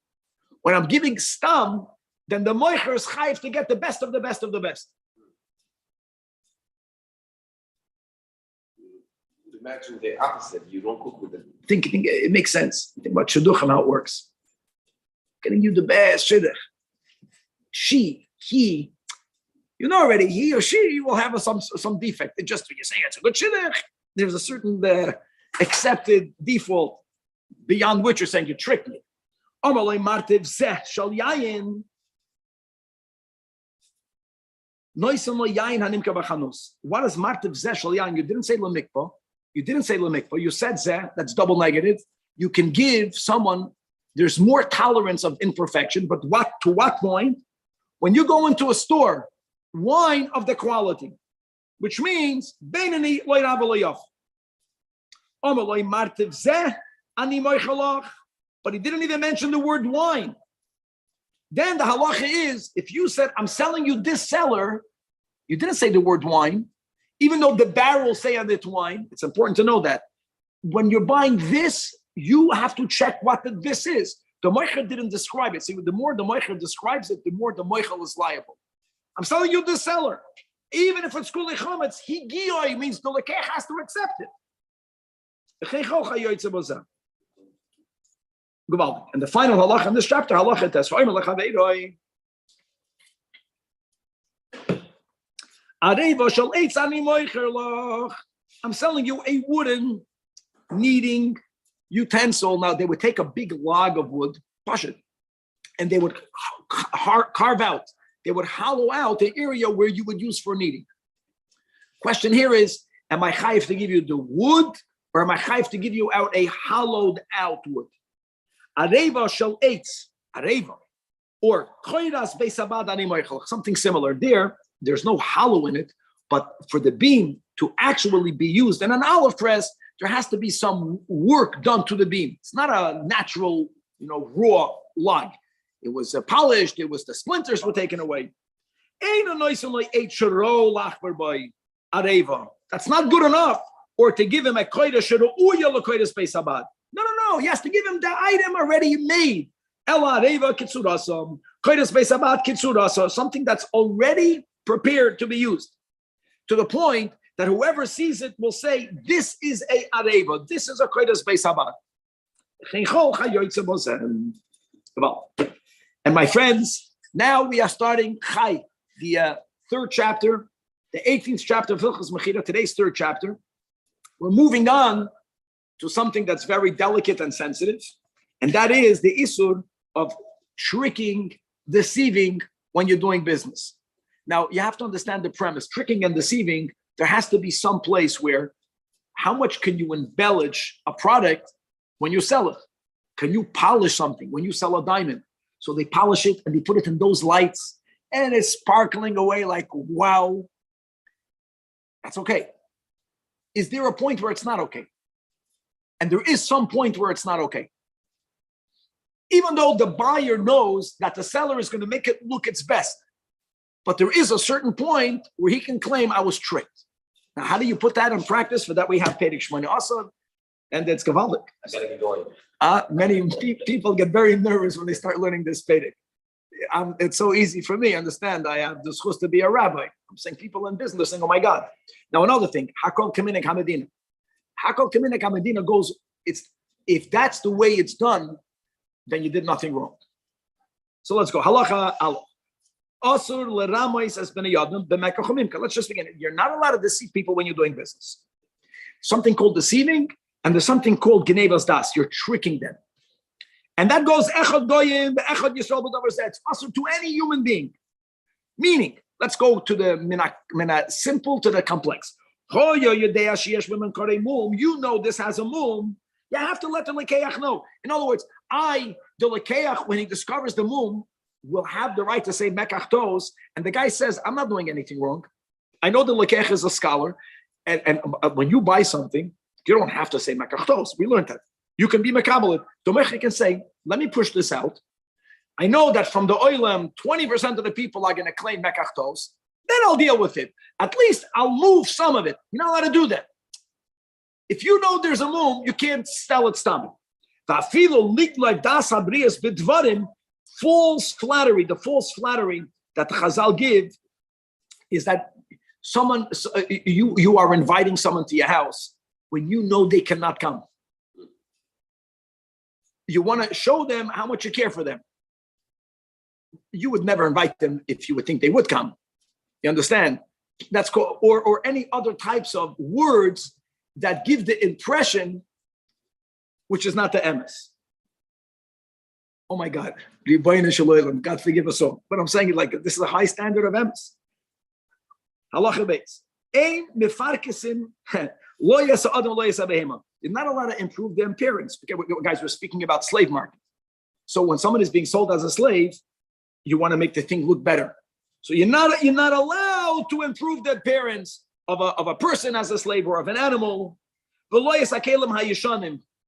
When I'm giving stam, then the moicher is chayiv to get the best of the best of the best. Imagine the opposite. You don't cook with them. Think it makes sense. Think about shidduchim, how it works. Getting you the best shidduch. He, you know already, he or she will have some defect. It just when you say it's a good shidduch, there's a certain accepted default. beyond which you're saying you tricked me. Amalei martiv zeh shal yayin. Noisem lo yayin hanimka b'chanus. What is martiv zeh shal yayin? You didn't say lemikvah. You didn't say lemikvah. You said zeh. That's double negative. You can give someone. There's more tolerance of imperfection, but to what point? When you go into a store, wine of the quality, which means beinani loy rav loyaf. Amalei martiv zeh ani moichalach. But he didn't even mention the word wine. Then the halacha is, if you said, I'm selling you this cellar, you didn't say the word wine, even though the barrels say on it wine. It's important to know that. When you're buying this, you have to check what this is. The moichel didn't describe it. See, the more the moichel describes it, the more the moichel is liable. I'm selling you this cellar. Even if it's kulei chametz, he giyoi means the lekech has to accept it. And the final halacha in this chapter, halacha tes I'm selling you a wooden kneading utensil. Now they would take a big log of wood, push it, and they would carve out, they would hollow out the area where you would use for kneading. Question here is, am I chayiv to give you the wood, or am I chayiv to give you out a hollowed out wood? Areva shall eitz, areva, or koiras beisabad ani moichel, something similar. There's no hollow in it, but for the beam to actually be used in an olive press, there has to be some work done to the beam. It's not a natural, raw log. It was polished. It was the splinters were taken away. That's not good enough. Or to give him a koidah sheru'uya l'koidas beisabad. No. He has to give him the item already made. Ela areva kitsurasam, koidas beisabad kitsurasa, something that's already prepared to be used. To the point that whoever sees it will say, this is a areva, this is a koidas beisabad. And my friends, now we are starting Chai, the third chapter, the 18th chapter of Hilchos Mechira, today's third chapter. We're moving on to something that's very delicate and sensitive, and that is the isur of tricking, deceiving when you're doing business. Now, you have to understand the premise. Tricking and deceiving, there has to be some place where, how much can you embellish a product when you sell it? Can you polish something when you sell a diamond? So they polish it and they put it in those lights, and it's sparkling away like, wow. That's okay. Is there a point where it's not okay? And there is some point where it's not okay. Even though the buyer knows that the seller is going to make it look its best. But there is a certain point where he can claim I was tricked. Now, how do you put that in practice? For that we have Perek Shmoni Asad, and it's Gavaldik. I gotta get going. Many people get very nervous when they start learning this Perek. It's so easy for me, understand, I have the schus to be a rabbi. I'm saying people in business saying, oh my God. Now another thing, Hakol Kaminek Hamadina. Hakol Kaminek Hamadina goes, if that's the way it's done, then you did nothing wrong. So let's go. Halacha Allah. Asur leramois as b'neyadim b'mekachomimka. Let's just begin. You're not allowed to deceive people when you're doing business. Something called deceiving, and there's something called genevas das. You're tricking them. And that goes echad goyim, echad yisrael b'davar zeh. It's asur to any human being. Meaning, let's go to the simple to the complex. You know this has a mum. You have to let the lekeach know. In other words, the lekeach, when he discovers the mum, will have the right to say mekach tos, and the guy says, I'm not doing anything wrong. I know the lekeach is a scholar, and when you buy something, you don't have to say mekach tos. We learned that. You can be mekabelit. The mechik can say, let me push this out. I know that from the oilem, 20% of the people are going to claim mekach tos. Then I'll deal with it. At least I'll move some of it. You're not allowed to do that. If you know there's a mum, you can't sell it stomach. False flattery, the false flattery that the Chazal give is that you are inviting someone to your house when you know they cannot come. You want to show them how much you care for them. You would never invite them if you would think they would come. You understand? That's called, or any other types of words that give the impression which is not the emes. Oh my God, God forgive us all. But I'm saying it like this is a high standard of emes. Halacha beis. Ein mefarkesim lo yasa adam lo yasa behema. You're not allowed to improve their appearance. Okay, guys, we're speaking about slave market. So when someone is being sold as a slave, you want to make the thing look better. So you're not allowed to improve the appearance of a person as a slave or of an animal.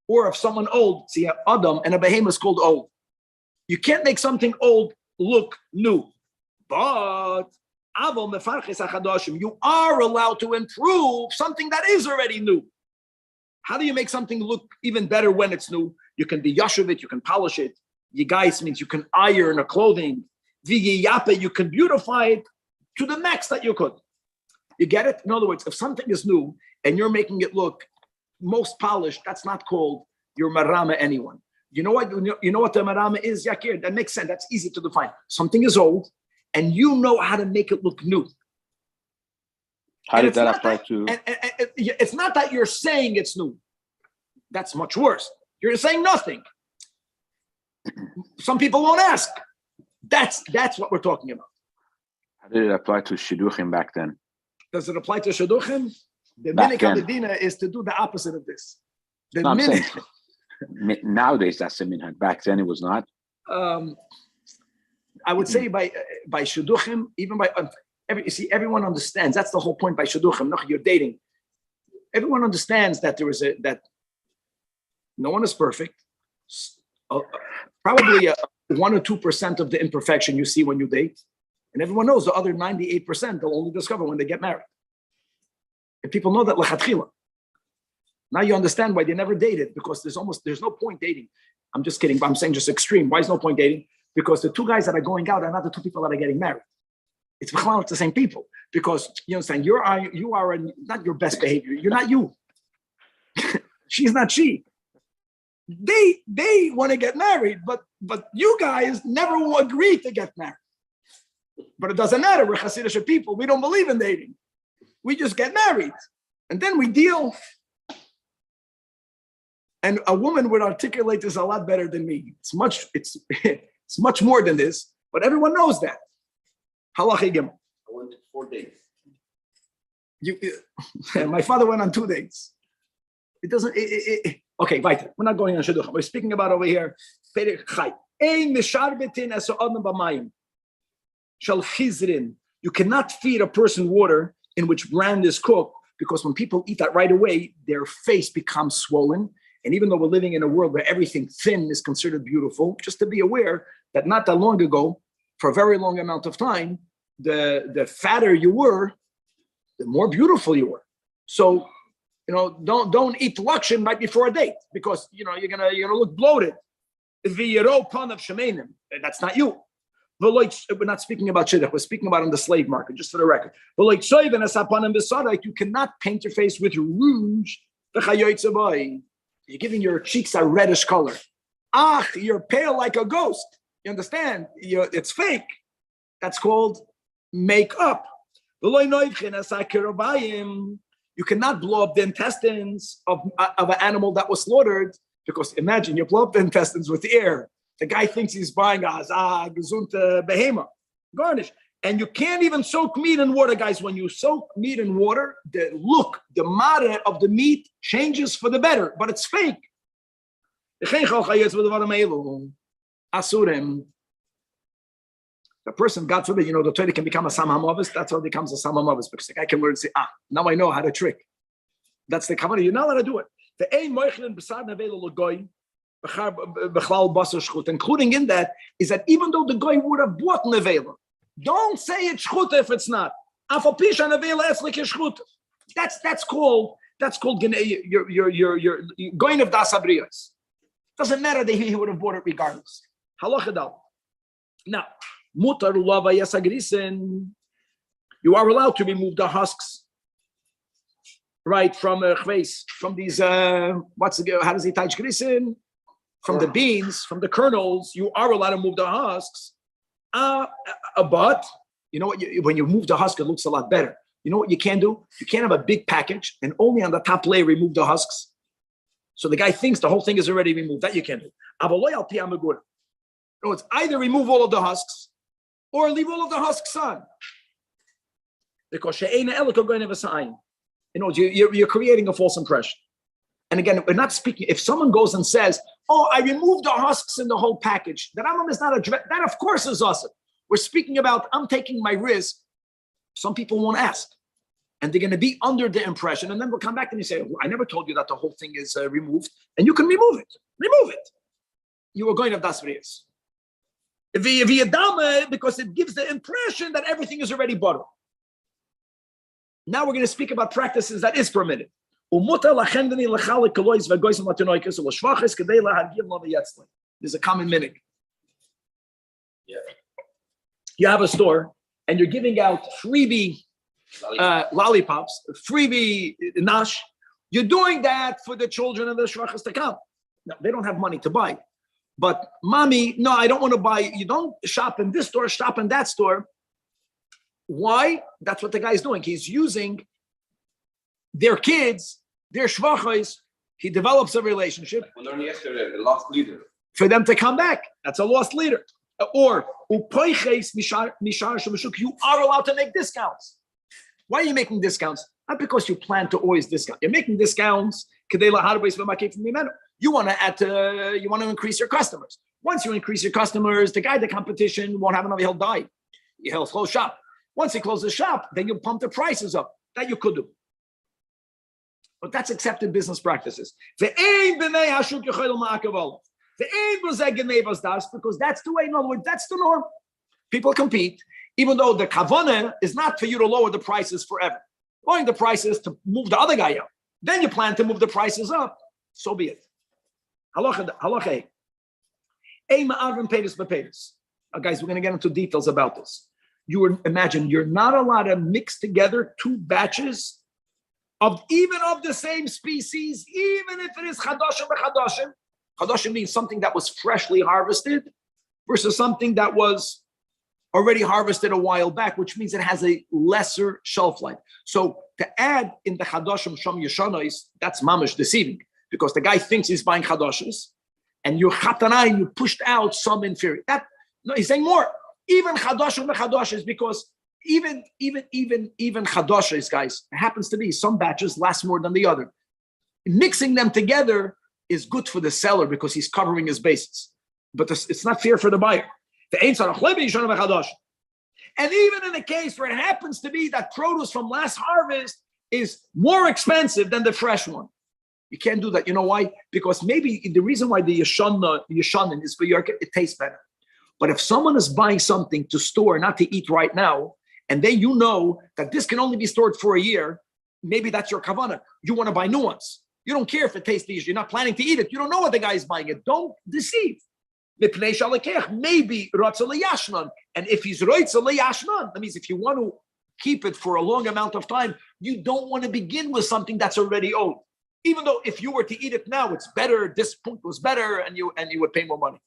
Or of someone old. See, Adam and a behemoth is called old. You can't make something old look new. But you are allowed to improve something that is already new. How do you make something look even better when it's new? You can be yashuv it, you can polish it. Yigais means you can iron a clothing. Vigiyape, you can beautify it to the max that you could. You get it? In other words, if something is new and you're making it look most polished, that's not called your marama anyone. You know what? You know what the marama is, Yakir? That makes sense. That's easy to define. Something is old, and you know how to make it look new. How did that apply to? It's not that you're saying it's new. That's much worse. You're saying nothing. Some people won't ask. That's what we're talking about. How did it apply to shidduchim back then? Does it apply to shidduchim? The minik of the dina is to do the opposite of this. Nowadays that's a minhag. Back then it was not. I would say by shidduchim, even by everyone understands. That's the whole point by shidduchim. No, you're dating. Everyone understands that that no one is perfect. Probably 1 or 2% of the imperfection you see when you date, and everyone knows the other 98% they'll only discover when they get married. And people know that lechatchila. Now you understand why they never dated, because there's no point dating. I'm just kidding, but I'm saying just extreme. Why is no point dating? Because the two guys that are going out are not the two people that are getting married. It's the same people. Because you understand, you are not your best behavior. You're not you. She's not she. They want to get married, but you guys never will agree to get married. But it doesn't matter. We're Hasidic people. We don't believe in dating. We just get married, and then we deal. And a woman would articulate this a lot better than me. It's much more than this, but everyone knows that. Halacha gimel. I went to 4 dates. My father went on 2 dates. It doesn't. Okay, weiter. We're not going on shidduch. We're speaking about over here. You cannot feed a person water in which bran is cooked, because when people eat that right away, their face becomes swollen. And even though we're living in a world where everything thin is considered beautiful, just to be aware that not that long ago, for a very long amount of time, the fatter you were, the more beautiful you were. So, don't eat lakshin right before a date, because you're gonna look bloated. That's not you. We're not speaking about shidduch. We're speaking about on the slave market, just for the record. You cannot paint your face with rouge. You're giving your cheeks a reddish color. You're pale like a ghost. You understand? It's fake. That's called makeup. You cannot blow up the intestines of an animal that was slaughtered, because imagine you blow up the intestines with air. The guy thinks he's buying a gesunte behemoth, garnish. And you can't even soak meat in water, guys. When you soak meat in water, the mara of the meat changes for the better, but it's fake. The person, God forbid, the Torah can become a Sam Hamavis. That's how it becomes a Sam Hamavis, because the guy can learn to say, now I know how to trick. That's the kavanah. You're not allowed to do it. Including in that is that even though the guy would have bought nevela, don't say it's shchuta if it's not. That's called your going of das abriyos. Doesn't matter that he would have bought it regardless. Halacha dal. Now, mutar lava yasagrisen. You are allowed to remove the husks, right, from from these how does he touch grisen? From the beans, from the kernels, you are allowed to move the husks. But you know what? When you move the husk, it looks a lot better. You know what you can do? You can't have a big package and only on the top layer remove the husks. So the guy thinks the whole thing is already removed. That you can't do. No, it's either remove all of the husks or leave all of the husks on. Because you're creating a false impression. And again, we're not speaking. If someone goes and says, "Oh, I removed the husks in the whole package," the Rambam is not that. Of course, is awesome. We're speaking about I'm taking my risk. Some people won't ask, and they're going to be under the impression, and then we'll come back and you say, "I never told you that the whole thing is removed, and you can remove it. Remove it. You were going to have das vrias. Because it gives the impression that everything is already bottled. Now we're going to speak about practices that is permitted. There's a common minhag. Yeah. You have a store and you're giving out freebie lollipops, freebie nash. You're doing that for the children of the shvachas to come. Now, they don't have money to buy. But mommy, no, I don't want to buy. You don't shop in this store, shop in that store. Why? That's what the guy's doing. He's using their kids, their shvachos. He develops a relationship. We learned yesterday, the lost leader. For them to come back. That's a lost leader. Or, you are allowed to make discounts. Why are you making discounts? Not because you plan to always discount. You're making discounts. You want to add you want to increase your customers. Once you increase your customers, the guy, the competition won't have enough, he'll die. He'll close shop. Once he closes shop, then you pump the prices up. That you could do. But that's accepted business practices. Because that's the way, in other words, that's the norm. People compete, even though the kavanah is not for you to lower the prices forever. Lowering the prices to move the other guy up. Then you plan to move the prices up. So be it. Halacha. Guys, we're going to get into details about this. You would imagine you're not allowed to mix together two batches of the same species, even if it is chadashim b'chadashim. Chadashim means something that was freshly harvested versus something that was already harvested a while back, which means it has a lesser shelf life. So to add in the chadashim sham yeshanos, that's mamish deceiving, because the guy thinks he's buying chadashis, and you're chatanai, you pushed out some inferior. No, he's saying more. Even chadashim b'chadashis, because even chadashis, guys, it happens to be some batches last more than the other. Mixing them together is good for the seller because he's covering his bases, but it's not fair for the buyer. And even in the case where it happens to be that produce from last harvest is more expensive than the fresh one, you can't do that. You know why? Because maybe the reason why the yeshanin is for Yerket, it tastes better. But if someone is buying something to store, not to eat right now, and then you know that this can only be stored for a year, maybe that's your kavanah. You want to buy new ones. You don't care if it tastes delicious. You're not planning to eat it. You don't know what the guy is buying it. Don't deceive. Maybe Ratza Leyashnan. And if he's Ratza Leyashnan, that means if you want to keep it for a long amount of time, you don't want to begin with something that's already old. Even though if you were to eat it now, it's better, this point was better, and you would pay more money.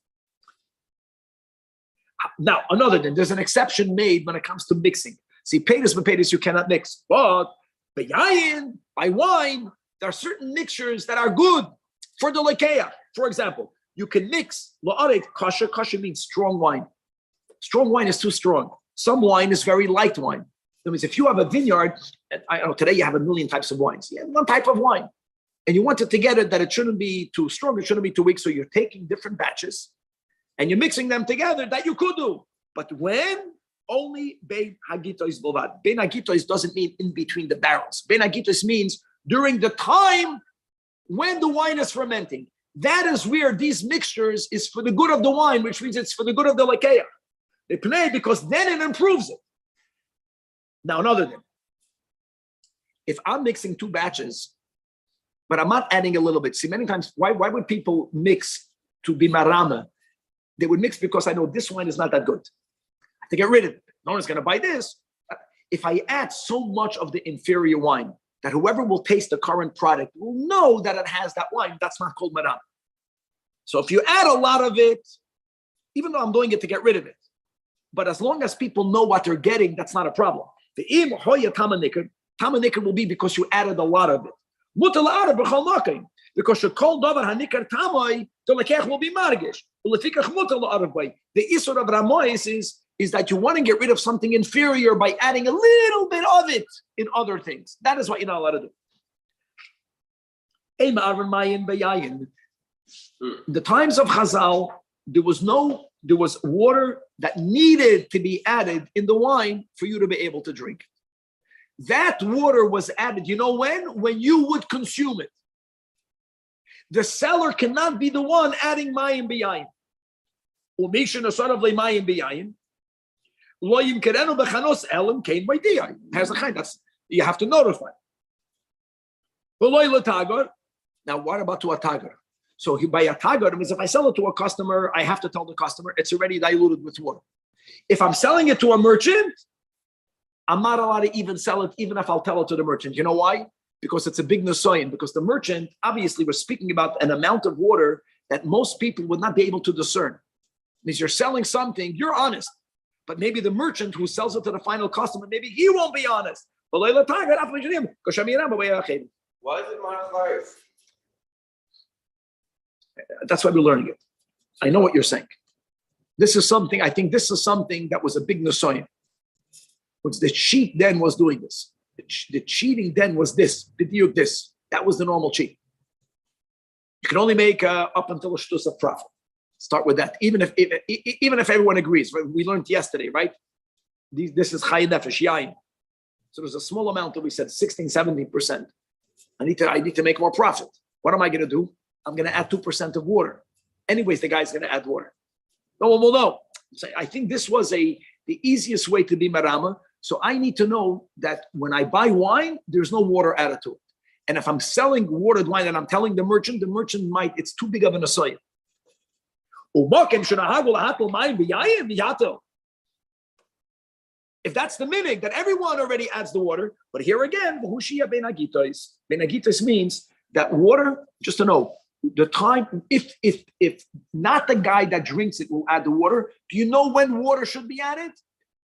Now, another thing, there's an exception made when it comes to mixing. See, paytas you cannot mix. But by wine, there are certain mixtures that are good for the lekeya. For example, you can mix la'aret kasha. Kasha means strong wine. Strong wine is too strong. Some wine is very light wine. That means if you have a vineyard, I don't know, today you have a million types of wines. You have one type of wine. And you want it together that it shouldn't be too strong, it shouldn't be too weak. So you're taking different batches and you're mixing them together, that you could do. But when? Only bein hagitois bovad. Bein hagitois doesn't mean in between the barrels. Bein hagitois means during the time when the wine is fermenting. That is where these mixtures is for the good of the wine, which means it's for the good of the lakeya. They play because then it improves it. Now, another thing. If I'm mixing two batches, but I'm not adding a little bit. See, many times, why would people mix to be marama? They would mix because I know this wine is not that good. I have to get rid of it. No one's going to buy this. If I add so much of the inferior wine that whoever will taste the current product will know that it has that wine, that's not called marama. So if you add a lot of it, even though I'm doing it to get rid of it, but as long as people know what they're getting, that's not a problem. The im hoya tamanikr will be because you added a lot of it. Because shekol davar hanikar tamoy, the lekech will be margish. The isur of ramois is that you want to get rid of something inferior by adding a little bit of it in other things. That is what you're not allowed to do. The times of Chazal, there was water that needed to be added in the wine for you to be able to drink. That water was added, you know when? When you would consume it. The seller cannot be the one adding mayim b'yayin. U'mishin asarav le'mayim b'yayin. Lo yimkerenu b'chanos elam kein b'yayin. Has a kind. That's you have to notify. V'lo l'tagar. Now, what about to a tagar? So by a tagar, it means if I sell it to a customer, I have to tell the customer it's already diluted with water. If I'm selling it to a merchant, I'm not allowed to even sell it, even if I'll tell it to the merchant. You know why? Because it's a big nesoyin. Because the merchant, obviously, we're speaking about an amount of water that most people would not be able to discern. It means you're selling something, you're honest. But maybe the merchant who sells it to the final customer, maybe he won't be honest. Why is it marach? That's why we're learning it. I know what you're saying. I think this is something that was a big nesoyin. The cheat then was doing this. The cheating then was this. That was the normal cheat. You can only make up until a shtus of profit. Start with that. Even if everyone agrees. Right? We learned yesterday, right? This is chayin nefesh, yayin. So there's a small amount that we said 16, 17%. I need to make more profit. What am I going to do? I'm going to add 2% of water. Anyways, the guy's going to add water. No one will know. So I think this was the easiest way to be marama. So I need to know that when I buy wine, there's no water added to it. And if I'm selling watered wine and I'm telling the merchant might, it's too big of an asayah. If that's the minig, that everyone already adds the water. But here again, benagitos means that water, just to know, the time, if not the guy that drinks it will add the water, do you know when water should be added?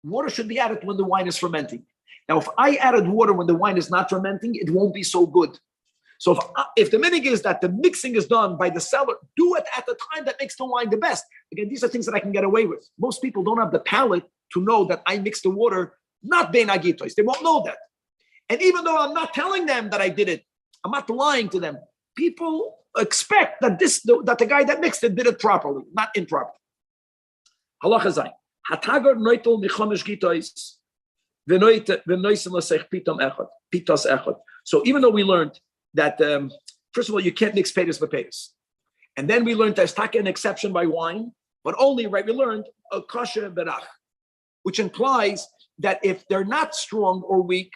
Water should be added when the wine is fermenting. Now, if I added water when the wine is not fermenting, it won't be so good. So if the minig is that the mixing is done by the seller, do it at the time that makes the wine the best. Again, these are things that I can get away with. Most people don't have the palate to know that I mixed the water, not benagitos. They won't know that. And even though I'm not telling them that I did it, I'm not lying to them. People expect that the guy that mixed it did it properly, not improperly. Halacha zayin. Hatagar noitel michomesh gitois v'noisim l'seich pitos echad. So even though we learned that, first of all, you can't mix peiros b'peiros. And then we learned there's an exception by wine, but only, right, we learned a kosher berach, which implies that if they're not strong or weak,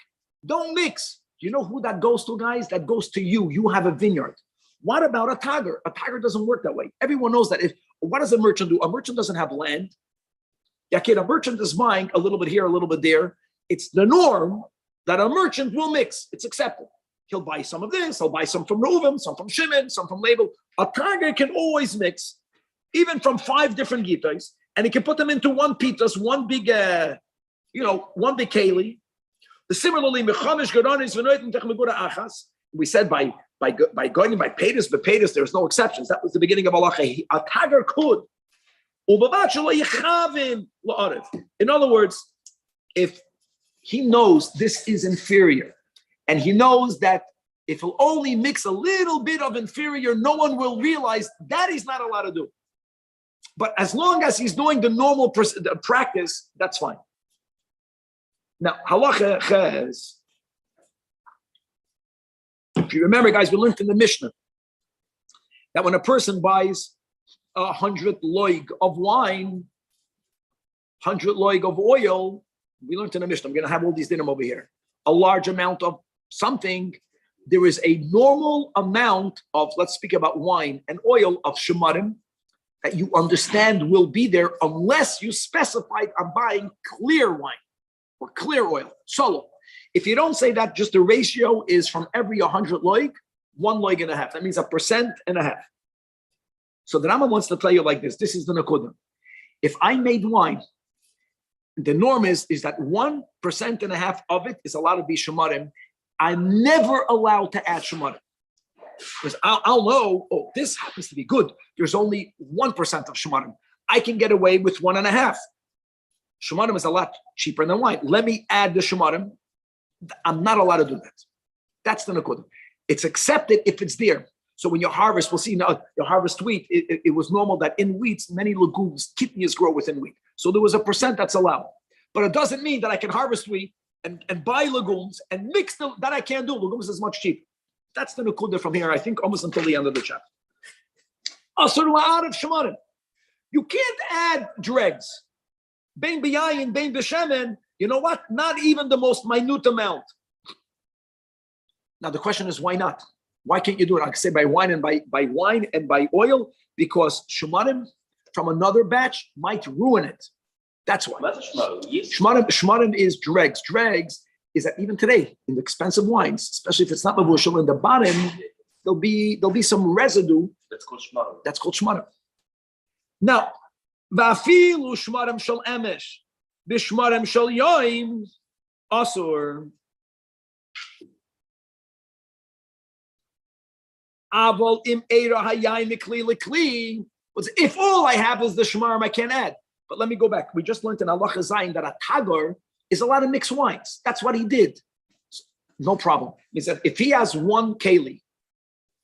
don't mix. You know who that goes to, guys? That goes to you. You have a vineyard. What about a tagar? A tagar doesn't work that way. Everyone knows that. What does a merchant do? A merchant doesn't have land. Yeah, kid, a merchant is buying a little bit here, a little bit there. It's the norm that a merchant will mix. It's accepted. He'll buy some of this. He'll buy some from Reuven, some from Shimon, some from Label. A tagar can always mix, even from 5 different gitas, and he can put them into one pitas, one big, one big keli. Similarly, we said by going by peiros, but peiros, there's no exceptions. That was the beginning of Allah. A tagar could. In other words, if he knows this is inferior, and he knows that if he'll only mix a little bit of inferior, no one will realize that he's not allowed to do. But as long as he's doing the normal practice, that's fine. Now, halacha ches. If you remember, guys, we learned in the Mishnah that when a person buys 100 loig of wine, 100 loig of oil, we learned in the Mishnah, I'm going to have all these dinim over here, a large amount of something, there is a normal amount of, let's speak about wine and oil of shemarim that you understand will be there unless you specified I'm buying clear wine or clear oil, solo. If you don't say that, just the ratio is from every 100 loig, 1 loig and a half. That means 1.5%. So the Rambam wants to tell you like this. This is the nakudah. If I made wine, the norm is that 1.5% of it is allowed to be shemarim. I'm never allowed to add shemarim. Because I'll know, oh, this happens to be good. There's only 1% of shemarim. I can get away with 1.5. Shemarim is a lot cheaper than wine. Let me add the shemarim. I'm not allowed to do that. That's the nakuda. It's accepted if it's there. So when you harvest, we'll see now, you harvest wheat, it was normal that in wheats, many legumes, kidneys grow within wheat. So there was a percent that's allowed. But it doesn't mean that I can harvest wheat and buy legumes and mix them. That I can't do. Legumes is much cheaper. That's the nakuda from here, I think, almost until the end of the chapter. Asur out of shemarim. You can't add dregs. Bein b'yayin, bein b'shemen. You know what? Not even the most minute amount. Now the question is, why not? Why can't you do it? I can say by wine and by oil, because shemarim from another batch might ruin it. That's why. Shemarim is dregs. Dregs is that even today in the expensive wines, especially if it's not mavushal, in the bottom there'll be some residue. That's called shemarim. That's called shemarim. Now, va'afilu shemarim shel emesh, b'shemarim shel yoim asur. Aval im eira hayai mikli likli. If all I have is the shemarim, I can't add. But let me go back. We just learned in Allah Zayin that a tagar is a lot of mixed wines. That's what he did. No problem. He said if he has one keli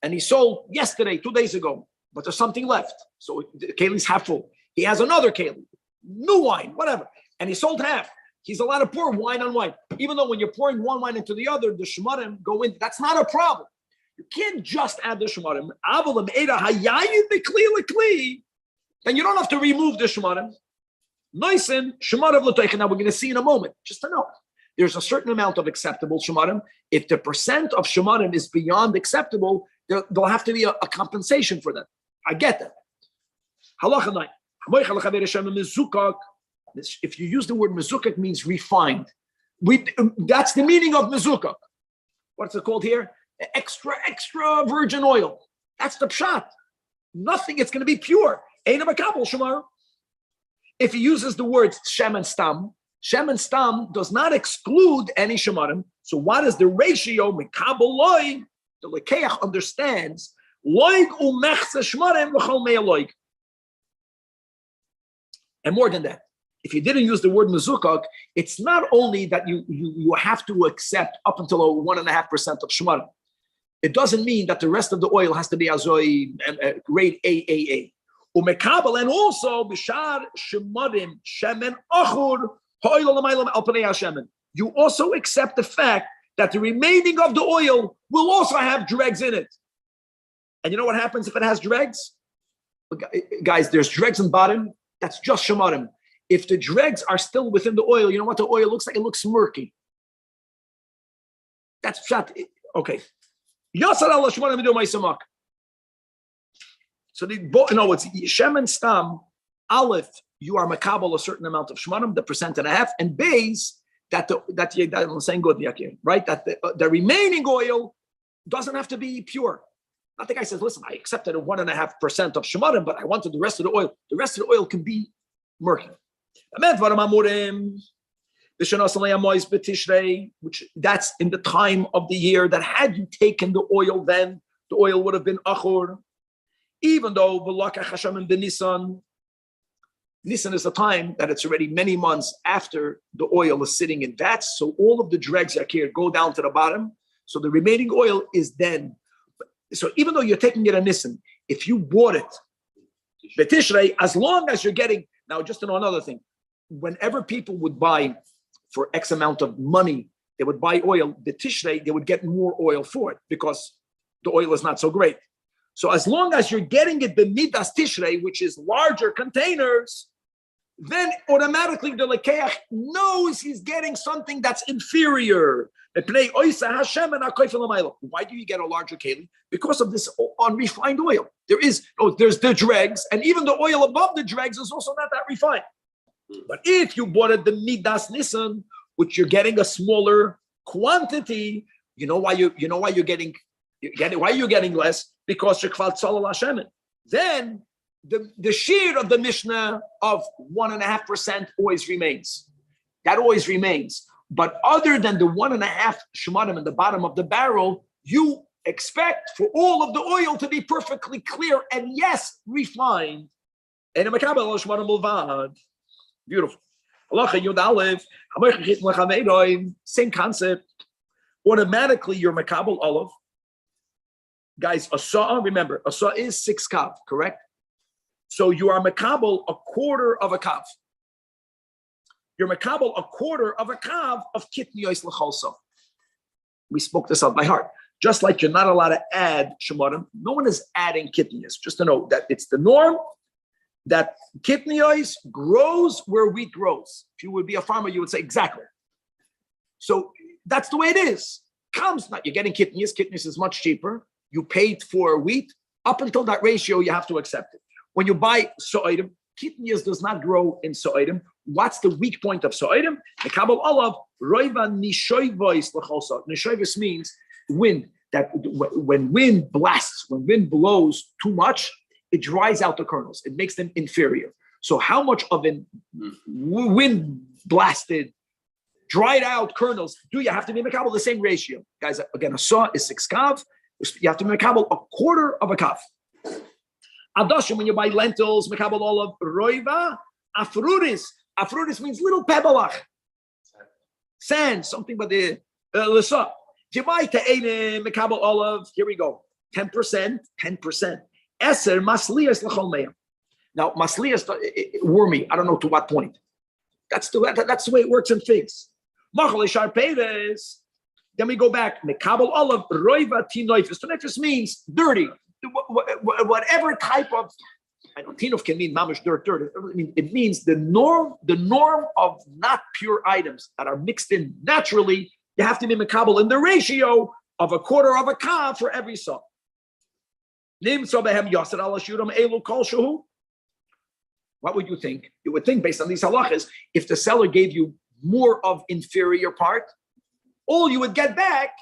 and he sold yesterday, 2 days ago, but there's something left, so the keli's half full. He has another keli, new wine, whatever, and he sold half. He's allowed to pour wine on wine, even though when you're pouring one wine into the other, the shemarim go in. That's not a problem. You can't just add the shemarim. Then you don't have to remove the shemarim. Noisin shemarim l'toichen. Now we're going to see in a moment. Just to know, there's a certain amount of acceptable shemarim. If the percent of shemarim is beyond acceptable, there'll have to be a compensation for that. I get that. Halacha 9. If you use the word mezukak, means refined. That's the meaning of mezukak. What's it called here? Extra virgin oil. That's the pshat. Nothing. It's going to be pure. Ein makabel shemar. If he uses the words shem and stam does not exclude any shemarim. So what is the ratio? Mikabel loy. The lekeach understands loig umechse shemarim l'chol mei loig. And more than that, if you didn't use the word mezukak, it's not only that you have to accept up until 1.5% of shemarim. It doesn't mean that the rest of the oil has to be azoi grade AAA. Umekabel, and also bishar shemarim shemen achur ha'oil l'maylam al panei hashemen. You also accept the fact that the remaining of the oil will also have dregs in it. And you know what happens if it has dregs? Guys, there's dregs in the bottom. That's just shemarim. If the dregs are still within the oil, you know what the oil looks like? It looks murky. That's pshat. Okay. Yasar Allah shemarim do ma'asamak. So it's shem and stam. Aleph, you are makabel a certain amount of shemarim, the 1.5%, and beis that I'm saying good, right? That the remaining oil doesn't have to be pure. Not the guy says, listen, I accepted 1.5% of shemarim, but I wanted the rest of the oil. The rest of the oil can be murky. Which that's in the time of the year that had you taken the oil, then the oil would have been achur. Even though Nisan is a time that it's already many months after the oil is sitting in vats, so all of the dregs yakir go down to the bottom. So the remaining oil is then. So even though you're taking it a Nisan, if you bought it Betishrei, as long as you're getting, now just to know another thing, whenever people would buy for X amount of money, they would buy oil, Betishrei, they would get more oil for it because the oil is not so great. So as long as you're getting it b'midas Tishrei, which is larger containers, then automatically the lekeach knows he's getting something that's inferior. Why do you get a larger keli? Because of this unrefined oil. There's the dregs, and even the oil above the dregs is also not that refined. But if you bought it the midas nisan, which you're getting a smaller quantity, you know why you're getting less? Because you're kval tzalal hashemen. Then the shear of the Mishnah of 1.5% always remains. That always remains. But other than the 1.5 shemarim in the bottom of the barrel, you expect for all of the oil to be perfectly clear and yes, refined. And beautiful. Same concept. Automatically, you're makabel olive. Guys, a saw, remember, a saw is 6 kav, correct? So you are makabel a quarter of a kav. You're makabel a quarter of a kav of kitniyos l'cholso. We spoke this out by heart. Just like you're not allowed to add shemorim, no one is adding kitniyos. Just to know that it's the norm that kitniyos grows where wheat grows. If you would be a farmer, you would say exactly. So that's the way it is. Comes not you're getting kitniyos. Kitniyos is much cheaper. You paid for wheat. Up until that ratio, you have to accept it. When you buy so'idim, kitniyos does not grow in so'idim. What's the weak point of so'idim? The kabel olav roiva nishoivos l'cholso. Nishoivos means wind. That when wind blasts, when wind blows too much, it dries out the kernels. It makes them inferior. So how much of an wind blasted, dried out kernels do you have to be makabel? The same ratio. Guys, again, a saw is 6 kav. You have to be makabel a quarter of a kav. Adashim, when you buy lentils, makabel olive, roiva, afrudis. Afrudis means little pebblach. Sand, something but the lesa. If you buy te'enim, makabel olive, here we go. 10%. Eser masliyas l'chol me'am. Now, masliyas, wormy, I don't know to what point. That's the way it works in figs. Machal ishar peides. Then we go back. Mekabel olive roiva tinoifis. Tinoifis means dirty. Whatever type of, I know tinof can mean mamish dirt. It means the norm of not pure items that are mixed in naturally. You have to be mekabel in the ratio of a quarter of a kav for every saw. What would you think? You would think, based on these halachas, if the seller gave you more of inferior part, all you would get back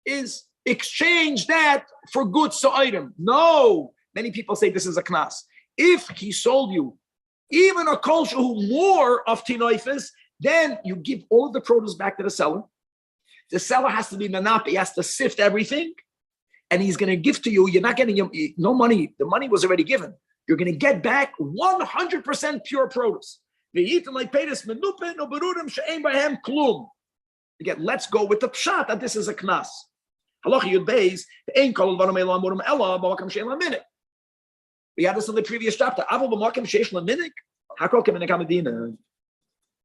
is exchange that for good item. No, many people say this is a knas. If he sold you even a kol shehu more of tinoifis, then you give all of the produce back to the seller. The seller has to be manap. He has to sift everything. And he's going to give to you, you're not getting no money. The money was already given. You're going to get back 100% pure produce. Again, let's go with the pshat that this is a knas. We had this in the previous chapter.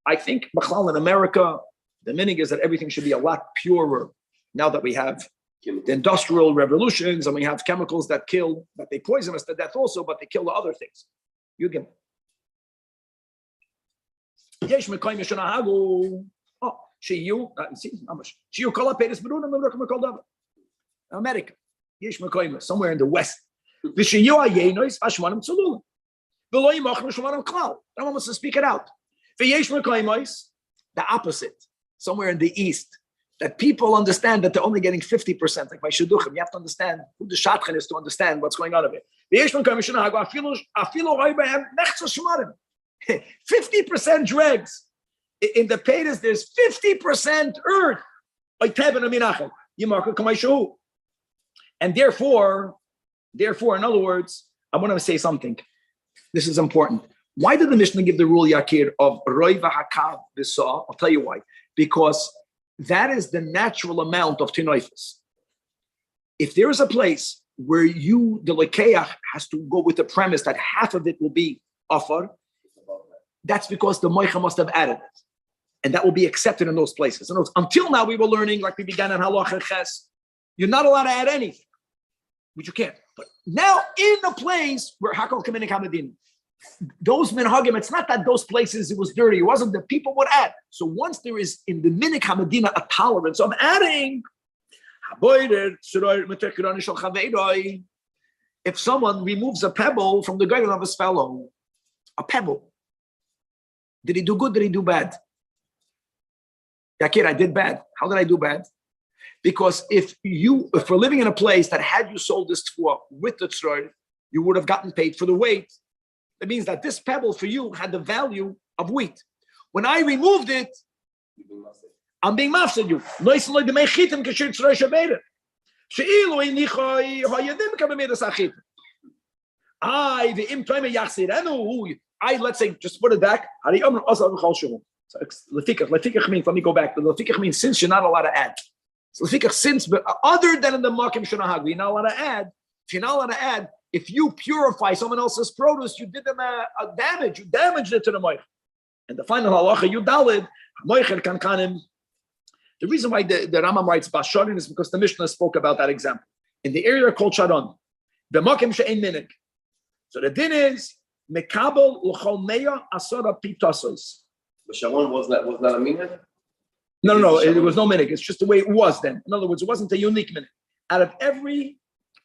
I think in America, the minig is that everything should be a lot purer now that we have the industrial revolutions and we have chemicals that kill, that they poison us to death also, but they kill the other things. You get America, somewhere in the West. Rambam wants to speak it out. The opposite, somewhere in the East, that people understand that they're only getting 50%. Like by shidduchim, you have to understand who the shadchan is to understand what's going on of it. 50% dregs. In the Peiros, there's 50% earth. And therefore, in other words, I want to say something. This is important. Why did the Mishnah give the rule, Yakir, of roiva hakav b'sa? I'll tell you why. Because that is the natural amount of tinoifis. If there is a place where the lekeach has to go with the premise that half of it will be offer, that's because the moicha must have added it. And that will be accepted in those places. In other words, until now, we were learning, like we began in halacha ches, you're not allowed to add anything, which you can't. But now, in the place where hakol kaminik hamadin, those minhagim, it's not that those places it was dirty. It wasn't that people would add. So once there is in the minik hamadina a tolerance of adding, if someone removes a pebble from the garden of his fellow, a pebble, did he do good? Did he do bad? Yakir, I did bad. How did I do bad? Because if we're living in a place that had you sold this for with the tzroir, you would have gotten paid for the weight. That means that this pebble for you had the value of wheat. When I removed it, I'm being mafsed you. Let's say, just put it back. So lefikach means, let me go back. The lefikach means since you're not allowed to add. So lefikach, since, but other than in the makim shenahag, you're not allowed to add. If you're not allowed to add, if you purify someone else's produce, you did them a damage. You damaged it to the moich. And the final halacha, you dalid moicher kankanim. The reason why the Rambam writes Basharin is because the Mishnah spoke about that example. In the area called Sharon, the Makim She'en Minik. So the din is Mekabel L'chol Meya Asora Pitasos. But Sharon was not a minik? No, it was no minik. It's just the way it was then. In other words, it wasn't a unique minik. Out of every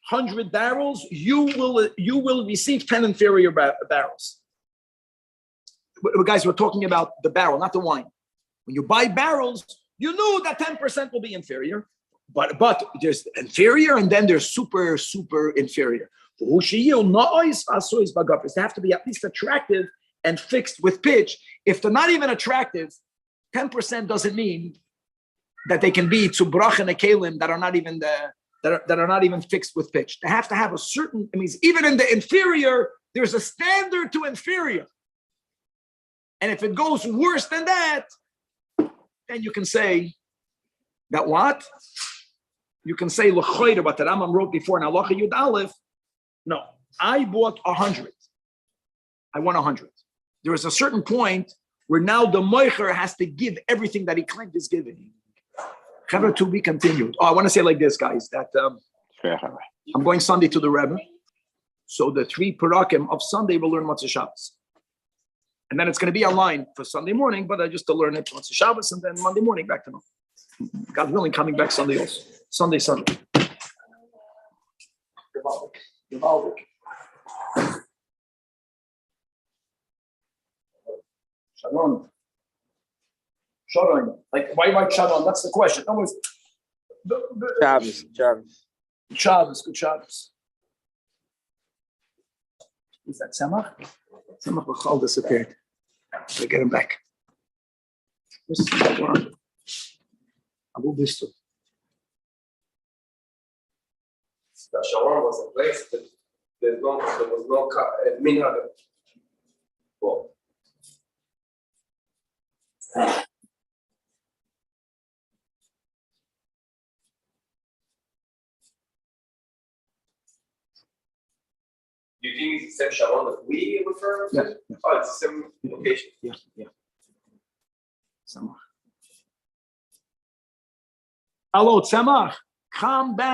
100 barrels, you will receive 10 inferior barrels. Guys, we're talking about the barrel, not the wine. When you buy barrels, you knew that 10% will be inferior, but there's inferior and then there's super inferior. They have to be at least attractive and fixed with pitch. If they're not even attractive, 10% doesn't mean that they can be to brach and a kalim that are not even that are not even fixed with pitch. They have to have a certain. It means even in the inferior, there's a standard to inferior, and if it goes worse than that, then you can say that what? You can say l'choyre, what the Rambam wrote before in Halacha Yud Aleph. No, I bought 100. I won 100. There is a certain point where now the moicher has to give everything that he claimed is giving. Chaver, to be continued. Oh, I want to say like this, guys, that I'm going Sunday to the Rebbe. So the 3 parakim of Sunday will learn Motzei Shabbos. And then it's going to be online for Sunday morning, but I just to learn it Motzei Shabbos and then Monday morning back to normal. God willing, coming back Sunday also. Sunday. Gewaldig. Sharon. Like, why write Sharon? That's the question. No, Shabbos. Shabbos, good Shabbos. Is that Tzemach? Tzemach L'chol disappeared. I get him back. This is Sharon. Abu Bistu. Sharon was a place that there was no minhag. Well, you think it's the same Sharon that we refer to? Yeah. Oh, it's the same location. Yeah. Tzemach. Hello, Tzemach. Come back.